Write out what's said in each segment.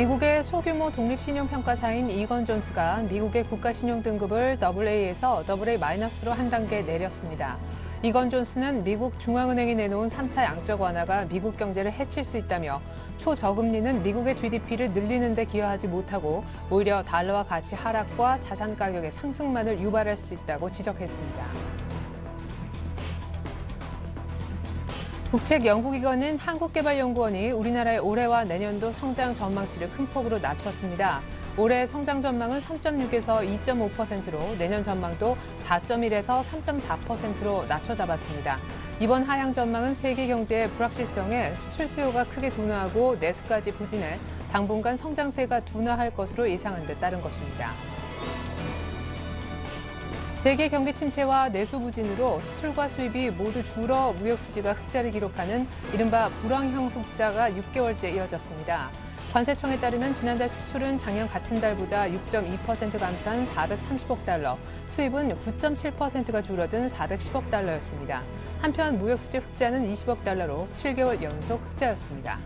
미국의 소규모 독립신용평가사인 이건 존스가 미국의 국가신용등급을 AA에서 AA-로 한 단계 내렸습니다. 이건 존스는 미국 중앙은행이 내놓은 3차 양적 완화가 미국 경제를 해칠 수 있다며 초저금리는 미국의 GDP를 늘리는 데 기여하지 못하고 오히려 달러화 가치 하락과 자산 가격의 상승만을 유발할 수 있다고 지적했습니다. 국책연구기관인 한국개발연구원이 우리나라의 올해와 내년도 성장 전망치를 큰 폭으로 낮췄습니다. 올해 성장 전망은 3.6에서 2.5%로 내년 전망도 4.1에서 3.4%로 낮춰 잡았습니다. 이번 하향 전망은 세계 경제의 불확실성에 수출 수요가 크게 둔화하고 내수까지 부진해 당분간 성장세가 둔화할 것으로 예상한 데 따른 것입니다. 세계 경기 침체와 내수 부진으로 수출과 수입이 모두 줄어 무역 수지가 흑자를 기록하는 이른바 불황형 흑자가 6개월째 이어졌습니다. 관세청에 따르면 지난달 수출은 작년 같은 달보다 6.2% 감소한 430억 달러, 수입은 9.7%가 줄어든 410억 달러였습니다. 한편 무역 수지 흑자는 20억 달러로 7개월 연속 흑자였습니다.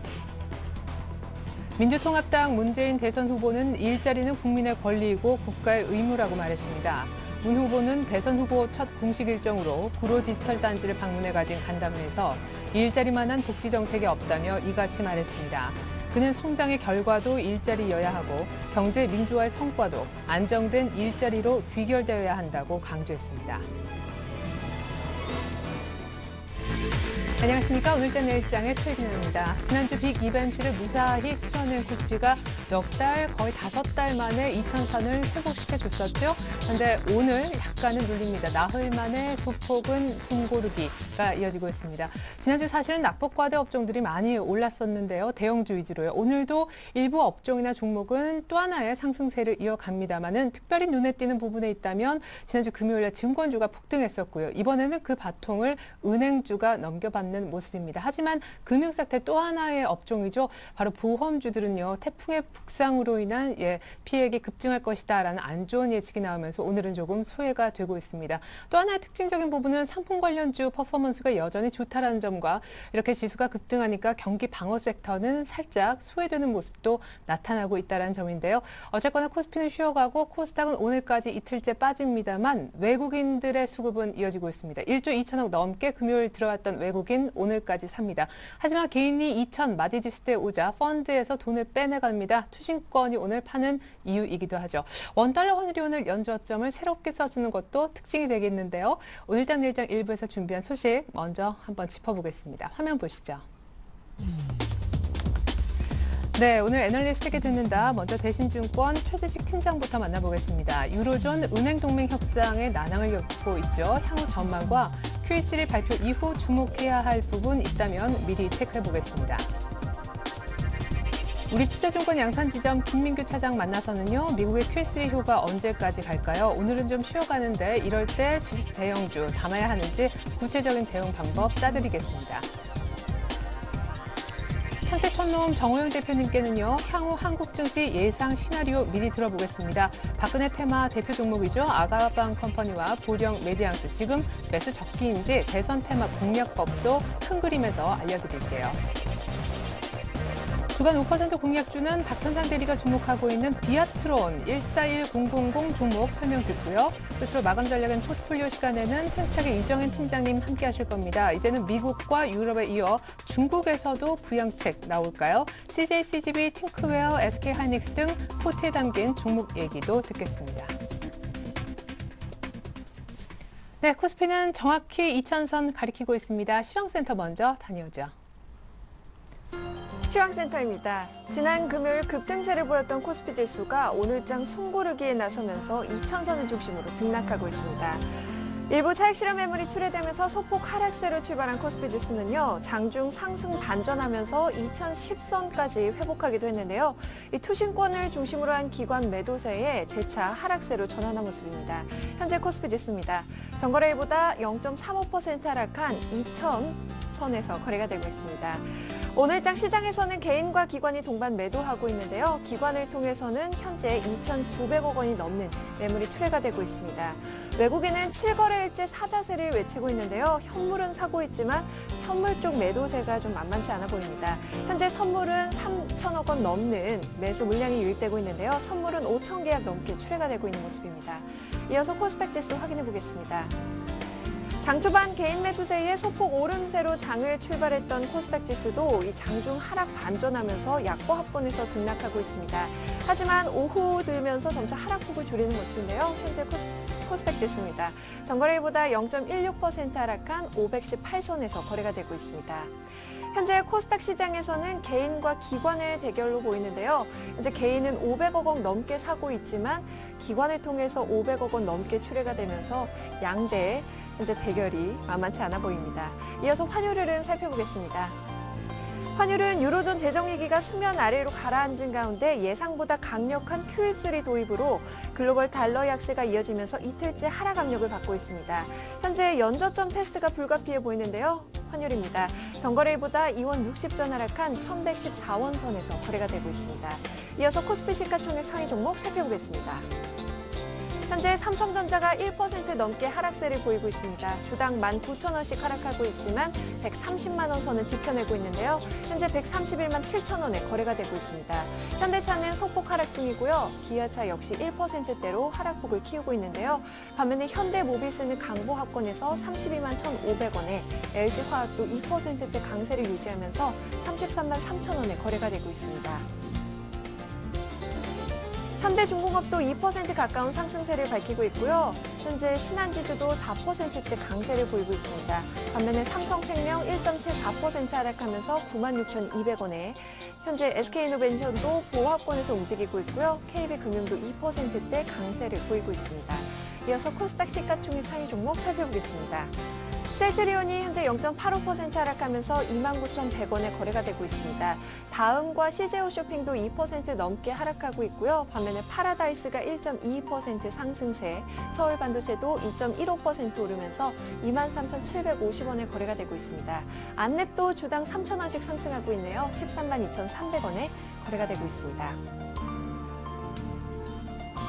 민주통합당 문재인 대선 후보는 일자리는 국민의 권리이고 국가의 의무라고 말했습니다. 문 후보는 대선 후보 첫 공식 일정으로 구로 디지털 단지를 방문해 가진 간담회에서 일자리만한 복지 정책이 없다며 이같이 말했습니다. 그는 성장의 결과도 일자리여야 하고 경제 민주화의 성과도 안정된 일자리로 귀결되어야 한다고 강조했습니다. 안녕하십니까. 오늘자 내일장의 최진아입니다. 지난주 빅 이벤트를 무사히 치러낸 코스피가 넉 달, 거의 5달 만에 2,000선을 회복시켜줬었죠. 그런데 오늘 약간은 눌립니다. 나흘 만에 소폭은 숨고르기가 이어지고 있습니다. 지난주 사실은 낙폭과대 업종들이 많이 올랐었는데요. 대형주 위주로요. 오늘도 일부 업종이나 종목은 또 하나의 상승세를 이어갑니다만은 특별히 눈에 띄는 부분에 있다면 지난주 금요일에 증권주가 폭등했었고요. 이번에는 그 바통을 은행주가 넘겨받는 모습입니다. 하지만 금융사태 또 하나의 업종이죠. 바로 보험주들은요. 태풍의 북상으로 인한 피해액이 급증할 것이다라는 안 좋은 예측이 나오면서 오늘은 조금 소외가 되고 있습니다. 또 하나의 특징적인 부분은 상품 관련주 퍼포먼스가 여전히 좋다라는 점과 이렇게 지수가 급등하니까 경기 방어 섹터는 살짝 소외되는 모습도 나타나고 있다는 점인데요. 어쨌거나 코스피는 쉬어가고 코스닥은 오늘까지 이틀째 빠집니다만 외국인들의 수급은 이어지고 있습니다. 1조 2천억 넘게 금요일 들어왔던 외국인 오늘까지 삽니다. 하지만 개인이 2천 마디지수대에 오자 펀드에서 돈을 빼내갑니다. 투신권이 오늘 파는 이유이기도 하죠. 원달러 환율이 오늘 연저점을 새롭게 써주는 것도 특징이 되겠는데요. 오늘장 내일장 일부에서 준비한 소식 먼저 한번 짚어보겠습니다. 화면 보시죠. 네, 오늘 애널리스트에게 듣는다. 먼저 대신증권 최재식 팀장부터 만나보겠습니다. 유로존 은행동맹 협상에 난항을 겪고 있죠. 향후 전망과 Q3 발표 이후 주목해야 할 부분 있다면 미리 체크해보겠습니다. 우리 투자증권 양산지점 김민규 차장 만나서는요. 미국의 Q3 효과 언제까지 갈까요? 오늘은 좀 쉬어가는데 이럴 때 지수 대형주 담아야 하는지 구체적인 대응 방법 짜드리겠습니다. 현대천농 정호영 대표님께는요. 향후 한국 증시 예상 시나리오 미리 들어보겠습니다. 박근혜 테마 대표 종목이죠. 아가방 컴퍼니와 보령 메디앙스 지금 매수 적기인지 대선 테마 공략법도 큰 그림에서 알려드릴게요. 주간 5% 공략주는 박현상 대리가 주목하고 있는 비아트론 141000 종목 설명 듣고요. 끝으로 마감 전략은 포트폴리오 시간에는 센스탁의 이정현 팀장님 함께 하실 겁니다. 이제는 미국과 유럽에 이어 중국에서도 부양책 나올까요? CJ CGV, 팅크웨어, SK 하이닉스 등 포트에 담긴 종목 얘기도 듣겠습니다. 네, 코스피는 정확히 2,000선 가리키고 있습니다. 시황센터 먼저 다녀오죠. 시황센터입니다. 지난 금요일 급등세를 보였던 코스피 지수가 오늘장 숨고르기에 나서면서 2,000선을 중심으로 등락하고 있습니다. 일부 차익 실현 매물이 출회되면서 소폭 하락세로 출발한 코스피 지수는요. 장중 상승 반전하면서 2,010선까지 회복하기도 했는데요. 이 투신권을 중심으로 한 기관 매도세에 재차 하락세로 전환한 모습입니다. 현재 코스피 지수입니다. 전거래일보다 0.35% 하락한 2,000선에서 거래가 되고 있습니다. 오늘장 시장에서는 개인과 기관이 동반 매도하고 있는데요. 기관을 통해서는 현재 2,900억 원이 넘는 매물이 출회가 되고 있습니다. 외국인은 7거래일째 사자세를 외치고 있는데요. 현물은 사고 있지만 선물 쪽 매도세가 좀 만만치 않아 보입니다. 현재 선물은 3천억 원 넘는 매수 물량이 유입되고 있는데요. 선물은 5천 계약 넘게 출회가 되고 있는 모습입니다. 이어서 코스닥 지수 확인해 보겠습니다. 장 초반 개인 매수세에 소폭 오름세로 장을 출발했던 코스닥 지수도 이 장중 하락 반전하면서 약보 합권에서 등락하고 있습니다. 하지만 오후 들면서 점차 하락폭을 줄이는 모습인데요. 현재 코스닥 지수입니다. 전거래일보다 0.16% 하락한 518선에서 거래가 되고 있습니다. 현재 코스닥 시장에서는 개인과 기관의 대결로 보이는데요. 현재 개인은 500억 원 넘게 사고 있지만 기관을 통해서 500억 원 넘게 출회가 되면서 양대 현재 대결이 만만치 않아 보입니다. 이어서 환율 흐름 살펴보겠습니다. 환율은 유로존 재정위기가 수면 아래로 가라앉은 가운데 예상보다 강력한 QE3 도입으로 글로벌 달러 약세가 이어지면서 이틀째 하락 압력을 받고 있습니다. 현재 연저점 테스트가 불가피해 보이는데요. 환율입니다. 전거래일보다 2원 60전 하락한 1114원 선에서 거래가 되고 있습니다. 이어서 코스피 시가총액 상위 종목 살펴보겠습니다. 현재 삼성전자가 1% 넘게 하락세를 보이고 있습니다. 주당 19,000원씩 하락하고 있지만 130만 원 선은 지켜내고 있는데요. 현재 131만 7천 원에 거래가 되고 있습니다. 현대차는 소폭 하락 중이고요. 기아차 역시 1%대로 하락폭을 키우고 있는데요. 반면에 현대모비스는 강보 합권에서 32만 1,500원에 LG화학도 2%대 강세를 유지하면서 33만 3천 원에 거래가 되고 있습니다. 현대중공업도 2% 가까운 상승세를 밝히고 있고요. 현재 신한지주도 4%대 강세를 보이고 있습니다. 반면에 삼성생명 1.74% 하락하면서 96,200원에 현재 SK이노베이션도 보합권에서 움직이고 있고요. KB금융도 2%대 강세를 보이고 있습니다. 이어서 코스닥 시가총액 상위 종목 살펴보겠습니다. 셀트리온이 현재 0.85% 하락하면서 29,100원에 거래가 되고 있습니다. 다음과 CJO 쇼핑도 2% 넘게 하락하고 있고요. 반면에 파라다이스가 1.22% 상승세, 서울반도체도 2.15% 오르면서 23,750원에 거래가 되고 있습니다. 안랩도 주당 3,000원씩 상승하고 있네요. 132,300원에 거래가 되고 있습니다.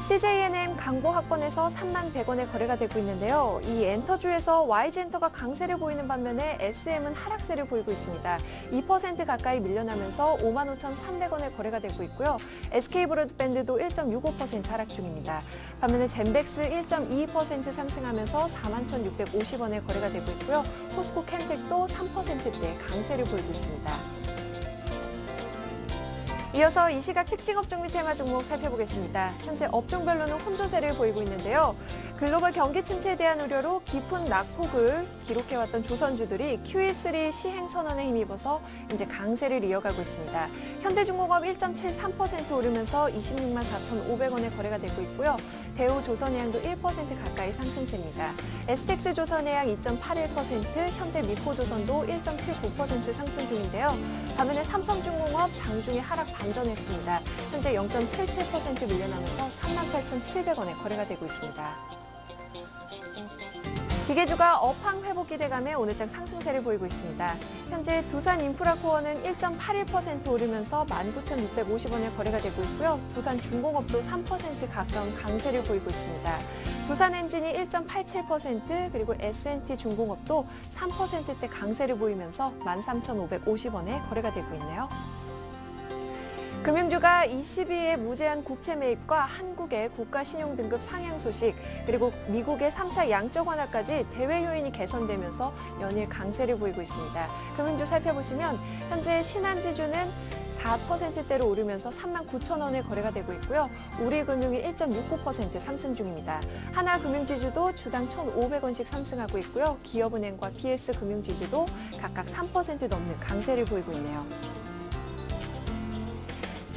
CJNM 강보 합권에서 31,100원에 거래가 되고 있는데요. 이 엔터주에서 YG엔터가 강세를 보이는 반면에 SM은 하락세를 보이고 있습니다. 2% 가까이 밀려나면서 55,300원에 거래가 되고 있고요. SK브로드밴드도 1.65% 하락 중입니다. 반면에 젠백스 1.22% 상승하면서 41,650원에 거래가 되고 있고요. 포스코 캠텍도 3%대 강세를 보이고 있습니다. 이어서 이 시각 특징 업종 및 테마 종목 살펴보겠습니다. 현재 업종별로는 혼조세를 보이고 있는데요. 글로벌 경기 침체에 대한 우려로 깊은 낙폭을 기록해왔던 조선주들이 QE3 시행 선언에 힘입어서 이제 강세를 이어가고 있습니다. 현대중공업 1.73% 오르면서 26만 4,500원에 거래가 되고 있고요. 대우조선해양도 1% 가까이 상승세입니다. STX조선해양 2.81%, 현대미포조선도 1.79% 상승 중인데요. 반면에 삼성중공업 장중에 하락 반전했습니다. 현재 0.77% 밀려나면서 38,700원에 거래가 되고 있습니다. 기계주가 업황 회복 기대감에 오늘장 상승세를 보이고 있습니다. 현재 두산인프라코어는 1.81% 오르면서 19,650원에 거래가 되고 있고요. 두산중공업도 3% 가까운 강세를 보이고 있습니다. 두산엔진이 1.87%, 그리고 S&T중공업도 3%대 강세를 보이면서 13,550원에 거래가 되고 있네요. 금융주가 22의 무제한 국채 매입과 한국의 국가신용등급 상향 소식, 그리고 미국의 3차 양적 완화까지 대외 요인이 개선되면서 연일 강세를 보이고 있습니다. 금융주 살펴보시면 현재 신한지주는 4%대로 오르면서 39,000원에 거래가 되고 있고요. 우리금융이 1.69% 상승 중입니다. 하나금융지주도 주당 1,500원씩 상승하고 있고요. 기업은행과 BS금융지주도 각각 3% 넘는 강세를 보이고 있네요.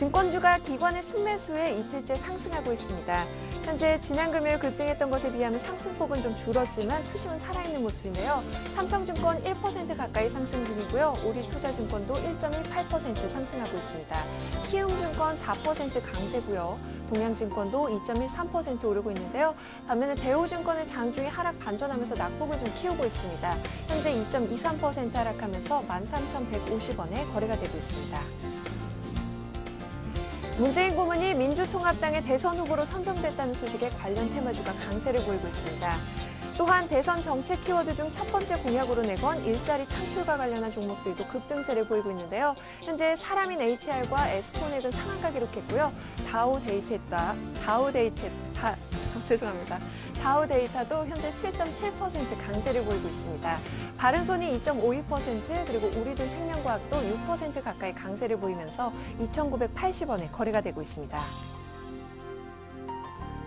증권주가 기관의 순매수에 이틀째 상승하고 있습니다. 현재 지난 금요일 급등했던 것에 비하면 상승폭은 좀 줄었지만 투심은 살아있는 모습인데요. 삼성증권 1% 가까이 상승 중이고요. 우리투자증권도 1.18% 상승하고 있습니다. 키움증권 4% 강세고요. 동양증권도 2.13% 오르고 있는데요. 반면에 대우증권은 장중에 하락 반전하면서 낙폭을 좀 키우고 있습니다. 현재 2.23% 하락하면서 13,150원에 거래가 되고 있습니다. 문재인 고문이 민주통합당의 대선 후보로 선정됐다는 소식에 관련 테마주가 강세를 보이고 있습니다. 또한 대선 정책 키워드 중 첫 번째 공약으로 내건 일자리 창출과 관련한 종목들도 급등세를 보이고 있는데요. 현재 사람인 HR과 에스포넥은 상한가 기록했고요. 다우데이터도 현재 7.7% 강세를 보이고 있습니다. 바른손이 2.52%, 그리고 우리들 생명과학도 6% 가까이 강세를 보이면서 2,980원에 거래가 되고 있습니다.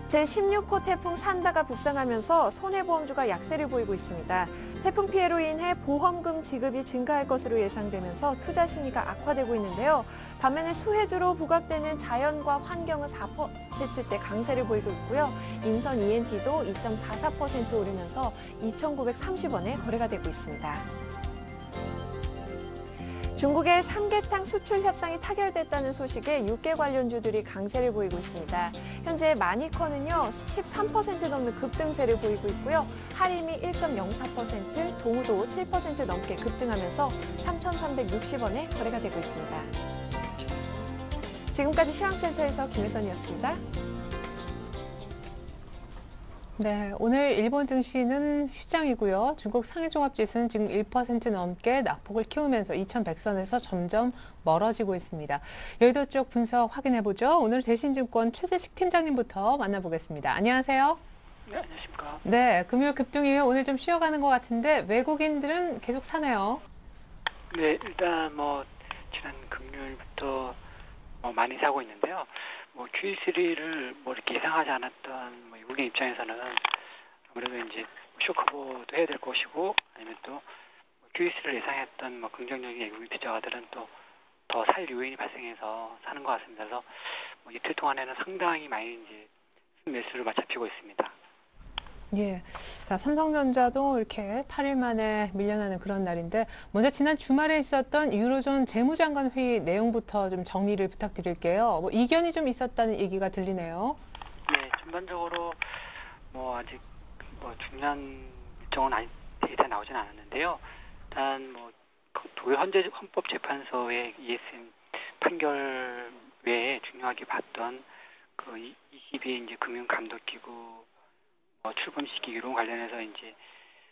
제16호 태풍 산다가 북상하면서 손해보험주가 약세를 보이고 있습니다. 태풍 피해로 인해 보험금 지급이 증가할 것으로 예상되면서 투자 심리가 악화되고 있는데요. 반면에 수혜주로 부각되는 자연과 환경은 4%대 강세를 보이고 있고요. 인선 ENT도 2.44% 오르면서 2,930원에 거래가 되고 있습니다. 중국의 삼계탕 수출 협상이 타결됐다는 소식에 육계 관련주들이 강세를 보이고 있습니다. 현재 마니커는요, 13% 넘는 급등세를 보이고 있고요. 하림이 1.04%, 동우도 7% 넘게 급등하면서 3,360원에 거래가 되고 있습니다. 지금까지 시황센터에서 김혜선이었습니다. 네, 오늘 일본 증시는 휴장이고요. 중국 상해종합지수는 지금 1% 넘게 낙폭을 키우면서 2100선에서 점점 멀어지고 있습니다. 여의도 쪽 분석 확인해보죠. 오늘 대신증권 최재식 팀장님부터 만나보겠습니다. 안녕하세요. 네, 안녕하십니까. 네, 금요일 급등 이후에 오늘 좀 쉬어가는 것 같은데 외국인들은 계속 사네요. 네, 일단 지난 금요일부터 많이 사고 있는데요. Q3를 이렇게 예상하지 않았던 외국인 입장에서는 아무래도 이제 쇼커버도 해야 될 것이고, 아니면 또 Q3를 예상했던 긍정적인 외국인 투자가들은 또 더 살 요인이 발생해서 사는 것 같습니다. 그래서 이틀 동안에는 상당히 많이 이제 매수를 잡히고 있습니다. 예. 자, 삼성전자도 이렇게 8일 만에 밀려나는 그런 날인데, 먼저 지난 주말에 있었던 유로존 재무장관 회의 내용부터 좀 정리를 부탁드릴게요. 이견이 좀 있었다는 얘기가 들리네요. 네, 전반적으로 아직 중요한 일정은 데이터 나오진 않았는데요. 일단 독일 헌법재판소의 ESM 판결 외에 중요하게 봤던 그 22 이제 금융감독기구 출범 시기 이론 관련해서 이제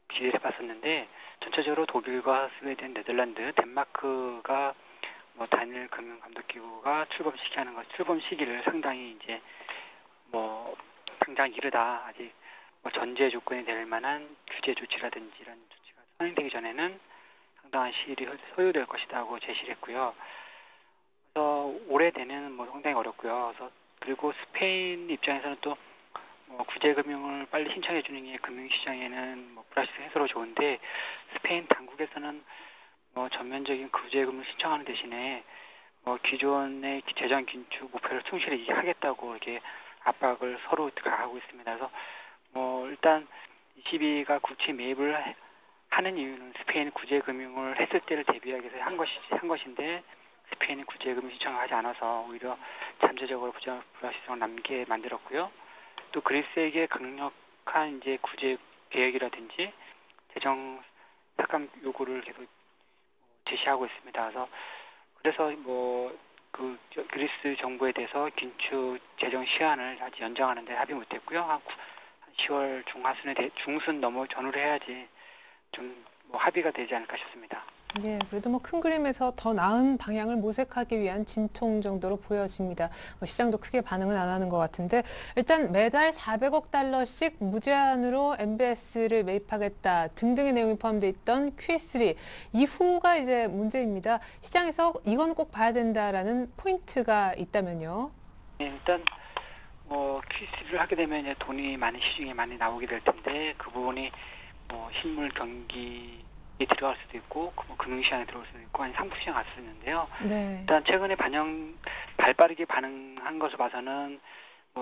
기대를 해봤었는데, 전체적으로 독일과 스웨덴, 네덜란드, 덴마크가 단일 금융감독기구가 출범 시기를 상당히 이제 당장 이르다, 아직 전제 조건이 될 만한 규제 조치라든지 이런 조치가 선행되기 전에는 상당한 시일이 소요될 것이라고 제시를 했고요. 그래서 올해 되는 상당히 어렵고요. 그리고 스페인 입장에서는 또 구제금융을 빨리 신청해 주는 게 금융시장에는 플러스 해소로 좋은데, 스페인 당국에서는 전면적인 구제금융을 신청하는 대신에 기존의 재정 긴축 목표를 충실히 하겠다고 이렇게 압박을 서로 가하고 있습니다. 그래서 일단 ECB가 국채 매입을 하는 이유는 스페인 구제금융을 했을 때를 대비하기 위해서 한 것인데, 스페인이 구제금융 신청을 하지 않아서 오히려 잠재적으로 불확실성을 남게 만들었고요. 또 그리스에게 강력한 이제 구제 개혁이라든지 재정 삭감 요구를 계속 제시하고 있습니다. 그래서 그 그리스 정부에 대해서 긴축 재정 시한을 아직 연장하는 데 합의 못했고요. 한 10월 중순 넘어 전후로 해야지 좀 합의가 되지 않을까 싶습니다. 예, 그래도 큰 그림에서 더 나은 방향을 모색하기 위한 진통 정도로 보여집니다. 시장도 크게 반응은 안 하는 것 같은데, 일단 매달 400억 달러씩 무제한으로 MBS를 매입하겠다 등등의 내용이 포함되어 있던 Q3 이후가 이제 문제입니다. 시장에서 이건 꼭 봐야 된다라는 포인트가 있다면요. 네, 일단 Q3를 하게 되면 이제 돈이 많은 시중에 많이 나오게 될 텐데, 그 부분이 실물 경기 들어갈 수도 있고, 금융시장에 들어올 수도 있고, 아니 상품시장 갈 수도 있는데요. 네. 일단 최근에 발빠르게 반응한 것을 봐서는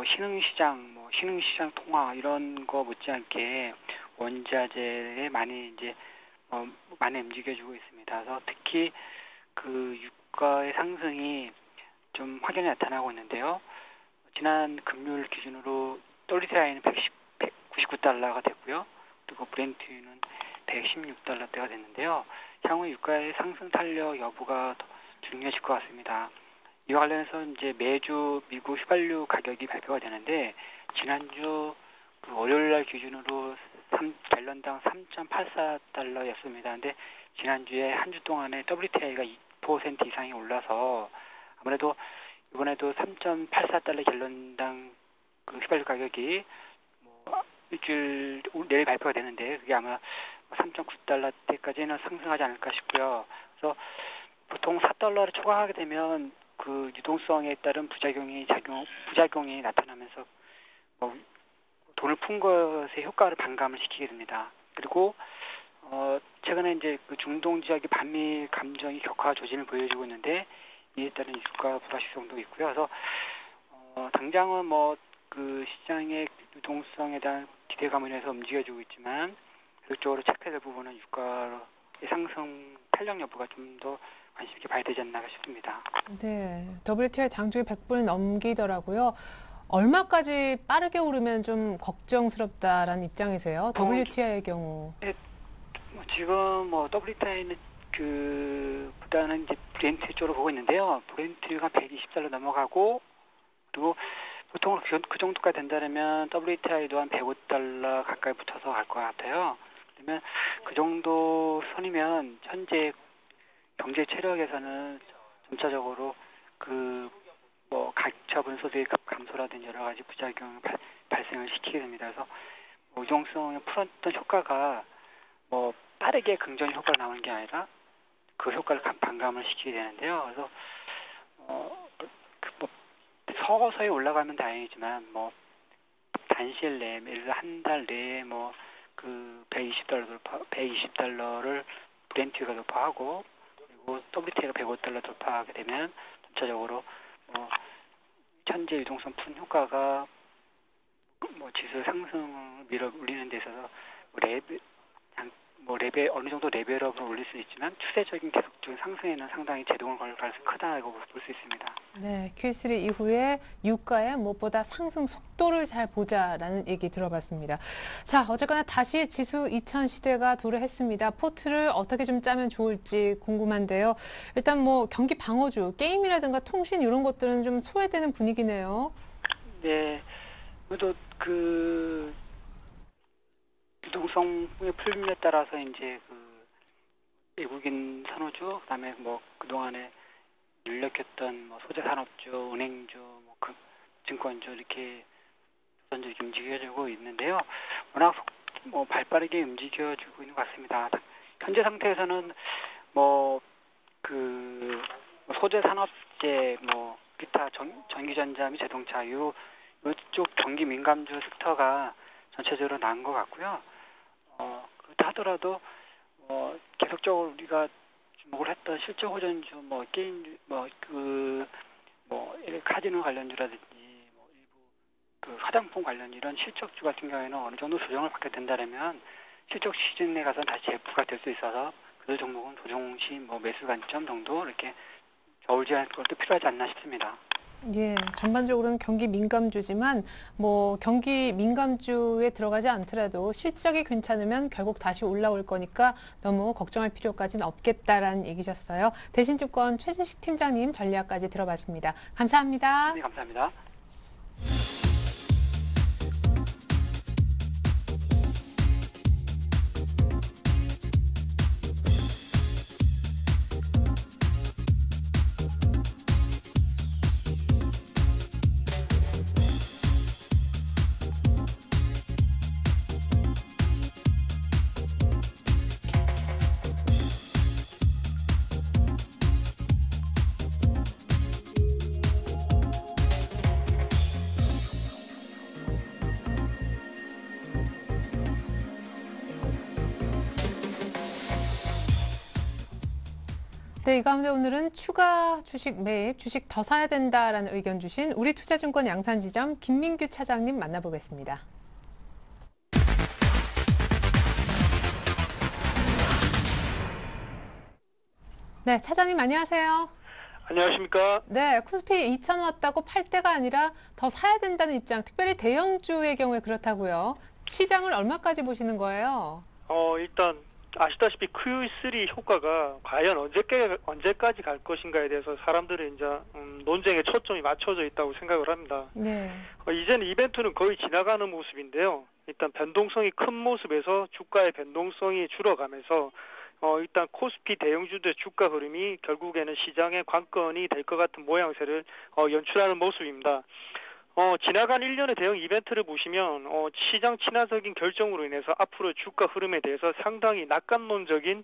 신흥시장 통화 이런 거 못지않게 원자재에 많이 움직여주고 있습니다. 그래서 특히 그 유가의 상승이 좀 확연히 나타나고 있는데요. 지난 금요일 기준으로 WTI는 199달러가 됐고요. 그리고 브렌트유는 116달러대가 됐는데요. 향후 유가의 상승 탄력 여부가 더 중요해질 것 같습니다. 이와 관련해서 이제 매주 미국 휘발유 가격이 발표가 되는데, 지난주 월요일 날 기준으로 갤런당 3.84달러였습니다. 근데 지난주에 한 주 동안에 WTI가 2% 이상이 올라서 아무래도 이번에도 3.84달러 갤런당 그 휘발유 가격이 뭐 일주일 내일 발표가 되는데 그게 아마 3.9달러대까지는 상승하지 않을까 싶고요. 그래서 보통 4달러를 초과하게 되면 그 유동성에 따른 부작용이 나타나면서 뭐 돈을 푼 것의 효과를 반감을 시키게 됩니다. 그리고 최근에 이제 그 중동 지역의 반미 감정이 격화 조짐을 보여주고 있는데 이에 따른 유가 불확실성도 있고요. 그래서 당장은 뭐 그 시장의 유동성에 대한 기대감으로 인해서 움직여주고 있지만 별도적으로 체크될 부분은 유가의 상승 탄력 여부가 좀 더 관심 있게 봐야 되지 않나 싶습니다. 네, WTI 장중에 100불 넘기더라고요. 얼마까지 빠르게 오르면 좀 걱정스럽다라는 입장이세요? WTI의 경우. 네, 지금 뭐 WTI는 보다는 이제 브렌트 쪽으로 보고 있는데요. 브렌트가 120달러 넘어가고 그리고 보통 그 정도까지 된다면 WTI도 한 105달러 가까이 붙어서 갈 것 같아요. 그러면 그 정도 선이면 현재 경제 체력에서는 점차적으로 그 뭐 가처분 소득의 감소라든지 여러 가지 부작용을 발생을 시키게 됩니다. 그래서 뭐 유동성을 풀었던 효과가 뭐 빠르게 긍정적 효과가 나오는 게 아니라 그 효과를 반감을 시키게 되는데요. 그래서 뭐 서서히 올라가면 다행이지만 뭐 단시일 내에 예를 들어 한 달 내에 뭐 그 120달러를 브렌트가 돌파하고 그리고 WTI가 105달러 돌파하게 되면 전체적으로 현재 유동성 푼 효과가 뭐 지수 상승을 밀어 올리는 데 있어서 레벨 어느 정도 레벨업을 올릴 수 있지만 추세적인 계속적인 상승에는 상당히 제동을 걸 가능성이 크다고 볼 수 있습니다. 네, Q3 이후에 유가의 무엇보다 상승 속도를 잘 보자라는 얘기 들어봤습니다. 자, 어쨌거나 다시 지수 2000 시대가 도래했습니다. 포트를 어떻게 좀 짜면 좋을지 궁금한데요. 일단 뭐 경기 방어주, 게임이라든가 통신 이런 것들은 좀 소외되는 분위기네요. 네, 그래도 그 유동성의 풀림에 따라서 이제 그 외국인 선호주, 그다음에 뭐 그동안에 눌렸던 뭐 소재 산업주, 은행주, 뭐 증권주 이렇게 조선주로 움직여주고 있는데요. 워낙 뭐 발빠르게 움직여주고 있는 것 같습니다. 현재 상태에서는 뭐 그 소재 산업재, 뭐 기타 전기전자 및 자동차 요쪽 경기 민감주 섹터가 전체적으로 나은 것 같고요. 그렇다 하더라도 계속적으로 우리가 주목을 했던 실적 호전주, 뭐 게임주, 카지노 관련주라든지 뭐 일부 그 화장품 관련 이런 실적주 같은 경우에는 어느 정도 조정을 받게 된다면 실적 시즌에 가서 다시 재부가 될 수 있어서 그 종목은 조정 시 뭐 매수 관점 정도 이렇게 겨울지할 것도 필요하지 않나 싶습니다. 예, 전반적으로는 경기 민감주지만 뭐 경기 민감주에 들어가지 않더라도 실적이 괜찮으면 결국 다시 올라올 거니까 너무 걱정할 필요까지는 없겠다라는 얘기셨어요. 대신증권 최진식 팀장님 전략까지 들어봤습니다. 감사합니다. 네, 감사합니다. 네, 이 가운데 오늘은 추가 주식 매입, 주식 더 사야 된다라는 의견 주신 우리투자증권 양산지점 김민규 차장님 만나보겠습니다. 네, 차장님 안녕하세요. 안녕하십니까? 네, 코스피 2000 왔다고 팔 때가 아니라 더 사야 된다는 입장, 특별히 대형주의 경우에 그렇다고요. 시장을 얼마까지 보시는 거예요? 일단 아시다시피 Q3 효과가 과연 언제까지 갈 것인가에 대해서 사람들이 이제 논쟁에 초점이 맞춰져 있다고 생각을 합니다. 네. 이제는 이벤트는 거의 지나가는 모습인데요. 일단 변동성이 큰 모습에서 주가의 변동성이 줄어가면서 일단 코스피 대형주들의 주가 흐름이 결국에는 시장의 관건이 될 것 같은 모양새를 연출하는 모습입니다. 지나간 1년의 대형 이벤트를 보시면 시장 친화적인 결정으로 인해서 앞으로 주가 흐름에 대해서 상당히 낙관론적인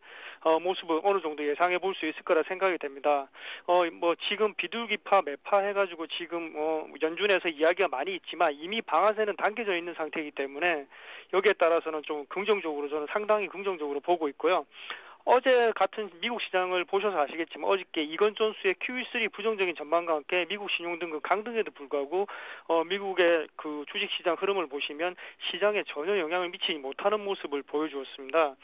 모습을 어느 정도 예상해 볼 수 있을 거라 생각이 됩니다. 뭐 지금 비둘기파, 매파 해가지고 지금 연준에서 이야기가 많이 있지만 이미 방아쇠는 당겨져 있는 상태이기 때문에 여기에 따라서는 좀 긍정적으로 저는 상당히 긍정적으로 보고 있고요. 어제 같은 미국 시장을 보셔서 아시겠지만 어저께 이건 존스의 QE3 부정적인 전망과 함께 미국 신용등급 강등에도 불구하고 미국의 그 주식시장 흐름을 보시면 시장에 전혀 영향을 미치지 못하는 모습을 보여주었습니다.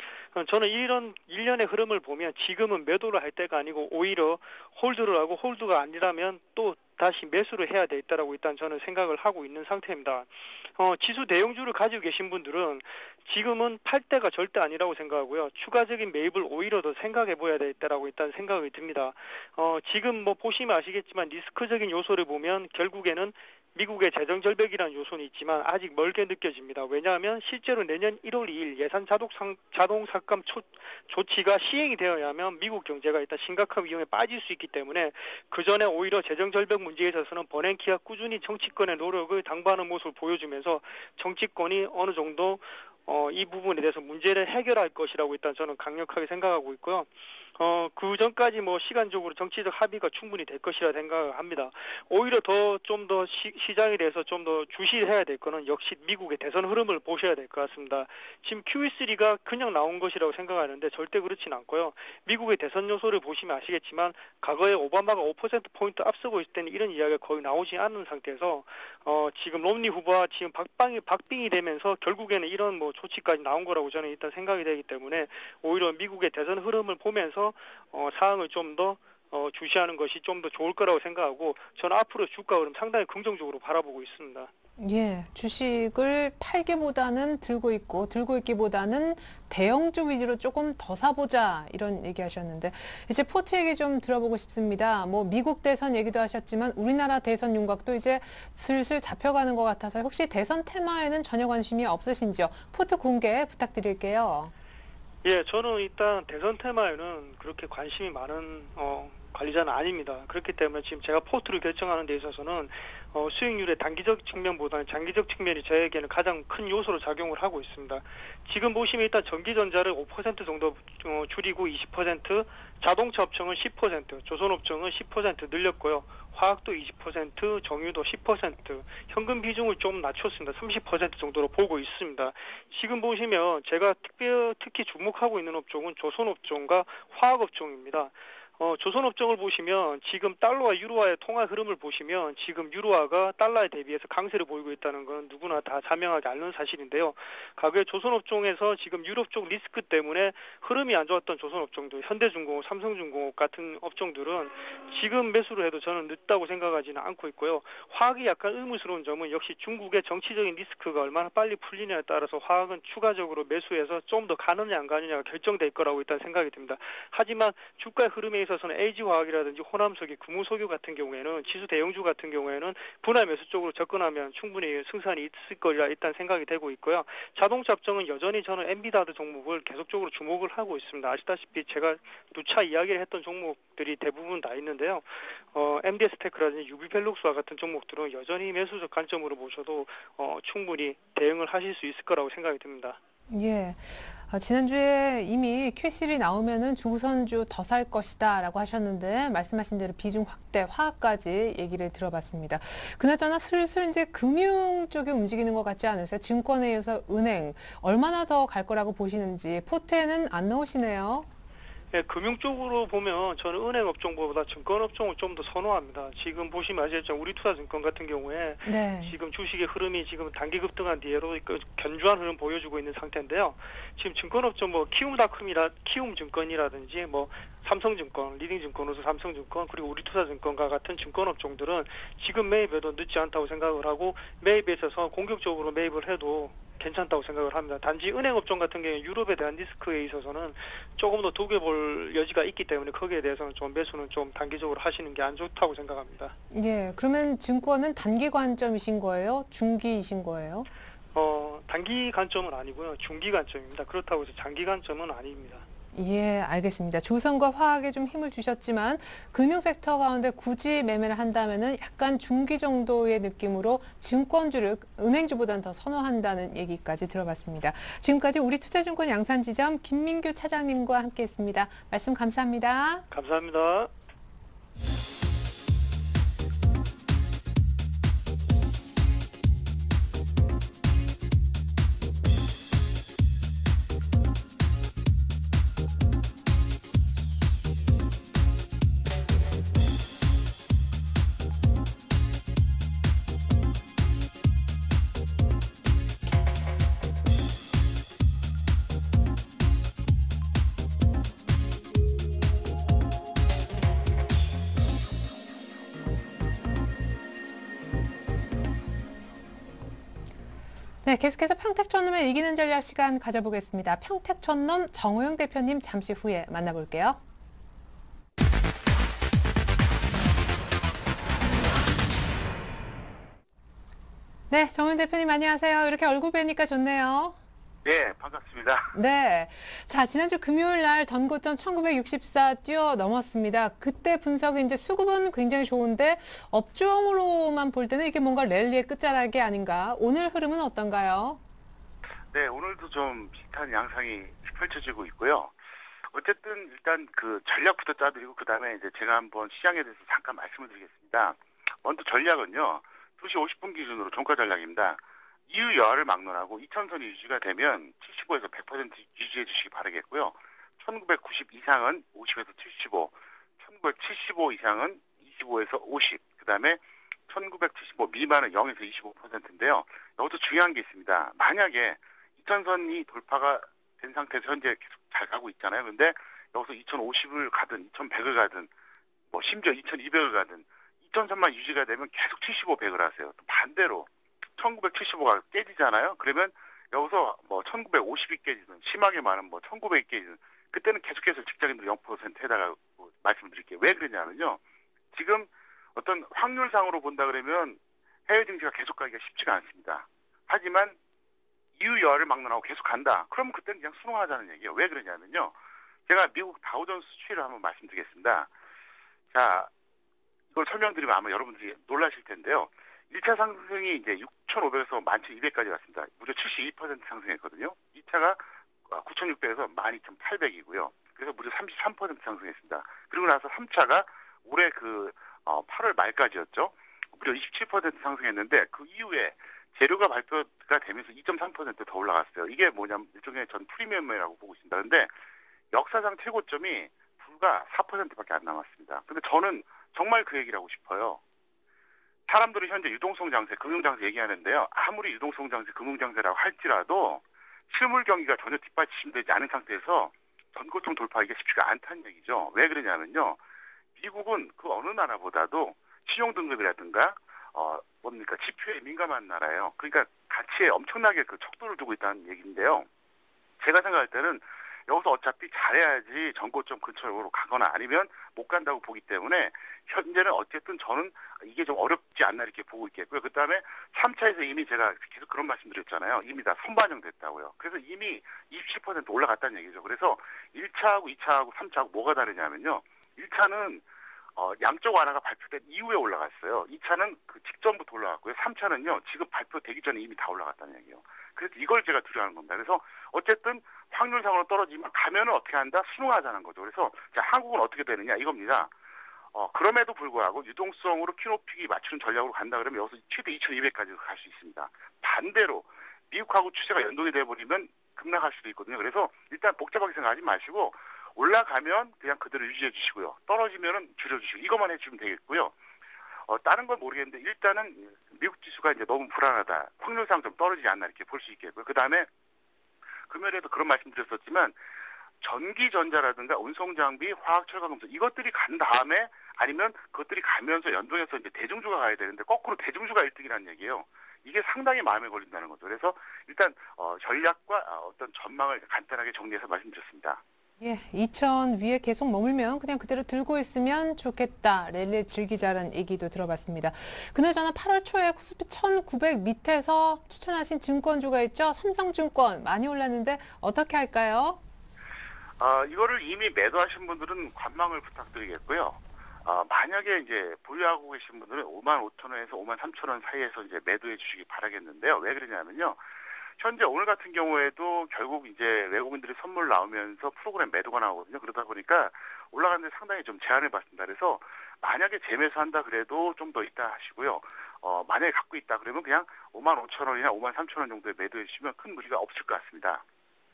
저는 이런 일련의 흐름을 보면 지금은 매도를 할 때가 아니고 오히려 홀드를 하고 홀드가 아니라면 또 다시 매수를 해야 되겠다라고 일단 저는 생각을 하고 있는 상태입니다. 지수 대형주를 가지고 계신 분들은 지금은 팔 때가 절대 아니라고 생각하고요. 추가적인 매입을 오히려 더 생각해 보아야 되겠다라고 일단 생각이 듭니다. 지금 뭐 보시면 아시겠지만 리스크적인 요소를 보면 결국에는 미국의 재정 절벽이라는 요소는 있지만 아직 멀게 느껴집니다. 왜냐하면 실제로 내년 1월 2일 예산 자동 삭감 조치가 시행이 되어야 하면 미국 경제가 일단 심각한 위험에 빠질 수 있기 때문에 그 전에 오히려 재정 절벽 문제에 있어서는 버냉키가 꾸준히 정치권의 노력을 당부하는 모습을 보여주면서 정치권이 어느 정도 이 부분에 대해서 문제를 해결할 것이라고 일단 저는 강력하게 생각하고 있고요. 그 전까지 뭐 시간적으로 정치적 합의가 충분히 될 것이라 생각을 합니다. 오히려 좀 더 시장에 대해서 좀 더 주시해야 될 거는 역시 미국의 대선 흐름을 보셔야 될 것 같습니다. 지금 QE3가 그냥 나온 것이라고 생각하는데 절대 그렇진 않고요. 미국의 대선 요소를 보시면 아시겠지만 과거에 오바마가 5%포인트 앞서고 있을 때는 이런 이야기가 거의 나오지 않는 상태에서 지금 롬니 후보와 지금 박빙이 되면서 결국에는 이런 뭐 조치까지 나온 거라고 저는 일단 생각이 되기 때문에 오히려 미국의 대선 흐름을 보면서 사항을 좀 더 주시하는 것이 좀 더 좋을 거라고 생각하고 저는 앞으로 주가 흐름 상당히 긍정적으로 바라보고 있습니다. 예, 주식을 팔기보다는 들고 있기보다는 대형주 위주로 조금 더 사보자 이런 얘기하셨는데 이제 포트 얘기 좀 들어보고 싶습니다. 뭐 미국 대선 얘기도 하셨지만 우리나라 대선 윤곽도 이제 슬슬 잡혀가는 것 같아서 혹시 대선 테마에는 전혀 관심이 없으신지요? 포트 공개 부탁드릴게요. 예, 저는 일단 대선 테마에는 그렇게 관심이 많은 관리자는 아닙니다. 그렇기 때문에 지금 제가 포트를 결정하는 데 있어서는 수익률의 단기적 측면보다는 장기적 측면이 저에게는 가장 큰 요소로 작용을 하고 있습니다. 지금 보시면 일단 전기전자를 5% 정도 줄이고 20%, 자동차 업종은 10%, 조선업종은 10% 늘렸고요. 화학도 20%, 정유도 10%, 현금 비중을 좀 낮췄습니다. 30% 정도로 보고 있습니다. 지금 보시면 제가 특히 주목하고 있는 업종은 조선업종과 화학업종입니다. 조선업종을 보시면 지금 달러와 유로화의 통화 흐름을 보시면 지금 유로화가 달러에 대비해서 강세를 보이고 있다는 건 누구나 다 자명하게 아는 사실인데요. 과거에 조선업종에서 지금 유럽 쪽 리스크 때문에 흐름이 안 좋았던 조선업종들, 현대중공업, 삼성중공업 같은 업종들은 지금 매수를 해도 저는 늦다고 생각하지는 않고 있고요. 화학이 약간 의문스러운 점은 역시 중국의 정치적인 리스크가 얼마나 빨리 풀리냐에 따라서 화학은 추가적으로 매수해서 좀 더 가느냐 안 가느냐가 결정될 거라고 일단 생각이 듭니다. 하지만 주가의 흐름에 있어서는 LG화학이라든지 호남석유, 금호석유 같은 경우에는 지수 대형주 같은 경우에는 분할 매수 쪽으로 접근하면 충분히 승산이 있을 거리라 일단 생각이 되고 있고요. 자동차 업종은 여전히 저는 엔비다드 종목을 계속적으로 주목을 하고 있습니다. 아시다시피 제가 누차 이야기를 했던 종목들이 대부분 다 있는데요. MDS테크라든지 유비벨룩스와 같은 종목들은 여전히 매수적 관점으로 보셔도 충분히 대응을 하실 수 있을 거라고 생각이 듭니다. 예. 지난주에 이미 QE3 나오면은 우선주 더 살 것이다라고 하셨는데 말씀하신 대로 비중 확대, 화학까지 얘기를 들어봤습니다. 그나저나 슬슬 이제 금융 쪽에 움직이는 것 같지 않으세요? 증권에 이어서 은행 얼마나 더 갈 거라고 보시는지 포트에는 안 넣으시네요. 예, 금융 쪽으로 보면 저는 은행 업종보다 증권 업종을 좀 더 선호합니다. 지금 보시면 아시겠지만 우리투자증권 같은 경우에 네. 지금 주식의 흐름이 지금 단기 급등한 뒤에로 견주한 흐름 보여주고 있는 상태인데요. 지금 증권 업종 뭐 키움증권이라든지 뭐 삼성증권, 리딩증권으로서 삼성증권 그리고 우리투자증권과 같은 증권 업종들은 지금 매입해도 늦지 않다고 생각을 하고 매입에 있어서 공격적으로 매입을 해도 괜찮다고 생각을 합니다. 단지 은행 업종 같은 경우에 유럽에 대한 리스크에 있어서는 조금 더 두겨볼 여지가 있기 때문에 거기에 대해서는 좀 매수는 좀 단기적으로 하시는 게 안 좋다고 생각합니다. 예, 그러면 증권은 단기 관점이신 거예요? 중기이신 거예요? 단기 관점은 아니고요. 중기 관점입니다. 그렇다고 해서 장기 관점은 아닙니다. 예, 알겠습니다. 조선과 화학에 좀 힘을 주셨지만 금융 섹터 가운데 굳이 매매를 한다면은 약간 중기 정도의 느낌으로 증권주를 은행주보다는 더 선호한다는 얘기까지 들어봤습니다. 지금까지 우리 투자증권 양산지점 김민규 차장님과 함께했습니다. 말씀 감사합니다. 감사합니다. 네, 계속해서 평택촌놈의 이기는 전략 시간 가져보겠습니다. 평택촌놈 정호영 대표님 잠시 후에 만나볼게요. 네, 정호영 대표님 안녕하세요. 이렇게 얼굴 뵈니까 좋네요. 네, 반갑습니다. 네. 자, 지난주 금요일 날 전고점 1964 뛰어넘었습니다. 그때 분석이 이제 수급은 굉장히 좋은데 업종으로만 볼 때는 이게 뭔가 랠리의 끝자락이 아닌가. 오늘 흐름은 어떤가요? 네, 오늘도 좀 비슷한 양상이 펼쳐지고 있고요. 어쨌든 일단 그 전략부터 짜드리고 그다음에 이제 제가 한번 시장에 대해서 잠깐 말씀을 드리겠습니다. 먼저 전략은요. 2시 50분 기준으로 종가 전략입니다. 이유 여하를 막론하고 2000선이 유지가 되면 75에서 100% 유지해 주시기 바라겠고요. 1990 이상은 50에서 75, 1975 이상은 25에서 50, 그 다음에 1975 미만은 0에서 25%인데요. 여기서 중요한 게 있습니다. 만약에 2000선이 돌파가 된 상태에서 현재 계속 잘 가고 있잖아요. 근데 여기서 2050을 가든 2100을 가든 뭐 심지어 2200을 가든 2000선만 유지가 되면 계속 75, 100을 하세요. 또 반대로 1975가 깨지잖아요. 그러면 여기서 뭐 1950이 깨지든 심하게 많은 뭐 1900이 깨지든 그때는 계속해서 직장인들 0%에다가 말씀을 드릴게요. 왜 그러냐면요. 지금 어떤 확률상으로 본다 그러면 해외 증시가 계속 가기가 쉽지가 않습니다. 하지만 이유 여하를 막론하고 계속 간다. 그러면 그때는 그냥 순응하자는 얘기예요. 왜 그러냐면요. 제가 미국 다우존스 추이를 한번 말씀드리겠습니다. 자, 이걸 설명드리면 아마 여러분들이 놀라실 텐데요. 1차 상승이 이제 6,500에서 11,200까지 갔습니다. 무려 72% 상승했거든요. 2차가 9,600에서 12,800이고요. 그래서 무려 33% 상승했습니다. 그리고 나서 3차가 올해 8월 말까지였죠. 무려 27% 상승했는데 그 이후에 재료가 발표가 되면서 2.3% 더 올라갔어요. 이게 뭐냐면 일종의 전 프리미엄이라고 보고 있습니다. 근데 역사상 최고점이 불과 4%밖에 안 남았습니다. 근데 저는 정말 그 얘기를 하고 싶어요. 사람들은 현재 유동성 장세, 금융장세 얘기하는데요. 아무리 유동성 장세, 금융장세라고 할지라도 실물 경기가 전혀 뒷받침되지 않은 상태에서 전고점 돌파하기가 쉽지가 않다는 얘기죠. 왜 그러냐면요. 미국은 그 어느 나라보다도 신용등급이라든가 지표에 민감한 나라예요. 그러니까 가치에 엄청나게 그 척도를 두고 있다는 얘기인데요. 제가 생각할 때는 여기서 어차피 잘해야지 전고점 근처로 가거나 아니면 못 간다고 보기 때문에 현재는 어쨌든 저는 이게 좀 어렵지 않나 이렇게 보고 있겠고요. 그 다음에 3차에서 이미 제가 계속 그런 말씀드렸잖아요. 이미 다 선반영됐다고요. 그래서 이미 27% 올라갔다는 얘기죠. 그래서 1차하고 2차하고 3차하고 뭐가 다르냐면요. 1차는 양쪽 완화가 발표된 이후에 올라갔어요. 2차는 그 직전부터 올라갔고요. 3차는요. 지금 발표되기 전에 이미 다 올라갔다는 얘기예요. 그래서 이걸 제가 두려워하는 겁니다. 그래서 어쨌든 확률상으로 떨어지면 가면은 어떻게 한다? 순응하자는 거죠. 그래서 자, 한국은 어떻게 되느냐 이겁니다. 그럼에도 불구하고 유동성으로 키높이기 맞추는 전략으로 간다 그러면 여기서 최대 2200까지 갈 수 있습니다. 반대로 미국하고 추세가 연동이 돼버리면 급락할 수도 있거든요. 그래서 일단 복잡하게 생각하지 마시고 올라가면 그냥 그대로 유지해 주시고요. 떨어지면은 줄여주시고 이것만 해주면 되겠고요. 다른 건 모르겠는데 일단은 미국 지수가 이제 너무 불안하다. 확률상 좀 떨어지지 않나 이렇게 볼 수 있겠고요. 그 다음에 금요일에도 그런 말씀 드렸었지만 전기전자라든가 운송장비, 화학철강금속 이것들이 간 다음에 아니면 그것들이 가면서 연동해서 이제 대중주가 가야 되는데 거꾸로 대중주가 1등이라는 얘기예요. 이게 상당히 마음에 걸린다는 거죠. 그래서 일단 전략과 어떤 전망을 간단하게 정리해서 말씀드렸습니다. 예, 2천 위에 계속 머물면 그냥 그대로 들고 있으면 좋겠다. 랠리를 즐기자라는 얘기도 들어봤습니다. 그나저나 8월 초에 코스피 1900 밑에서 추천하신 증권주가 있죠? 삼성증권 많이 올랐는데 어떻게 할까요? 이거를 이미 매도하신 분들은 관망을 부탁드리겠고요. 만약에 이제 보유하고 계신 분들은 55,000원에서 53,000원 사이에서 이제 매도해 주시기 바라겠는데요. 왜 그러냐면요. 현재 오늘 같은 경우에도 결국 이제 외국인들이 선물 나오면서 프로그램 매도가 나오거든요. 그러다 보니까 올라가는데 상당히 좀 제한을 받습니다. 그래서 만약에 재매수한다 그래도 좀 더 있다 하시고요. 만약에 갖고 있다 그러면 그냥 55,000원이나 53,000원 정도에 매도해 주시면 큰 무리가 없을 것 같습니다.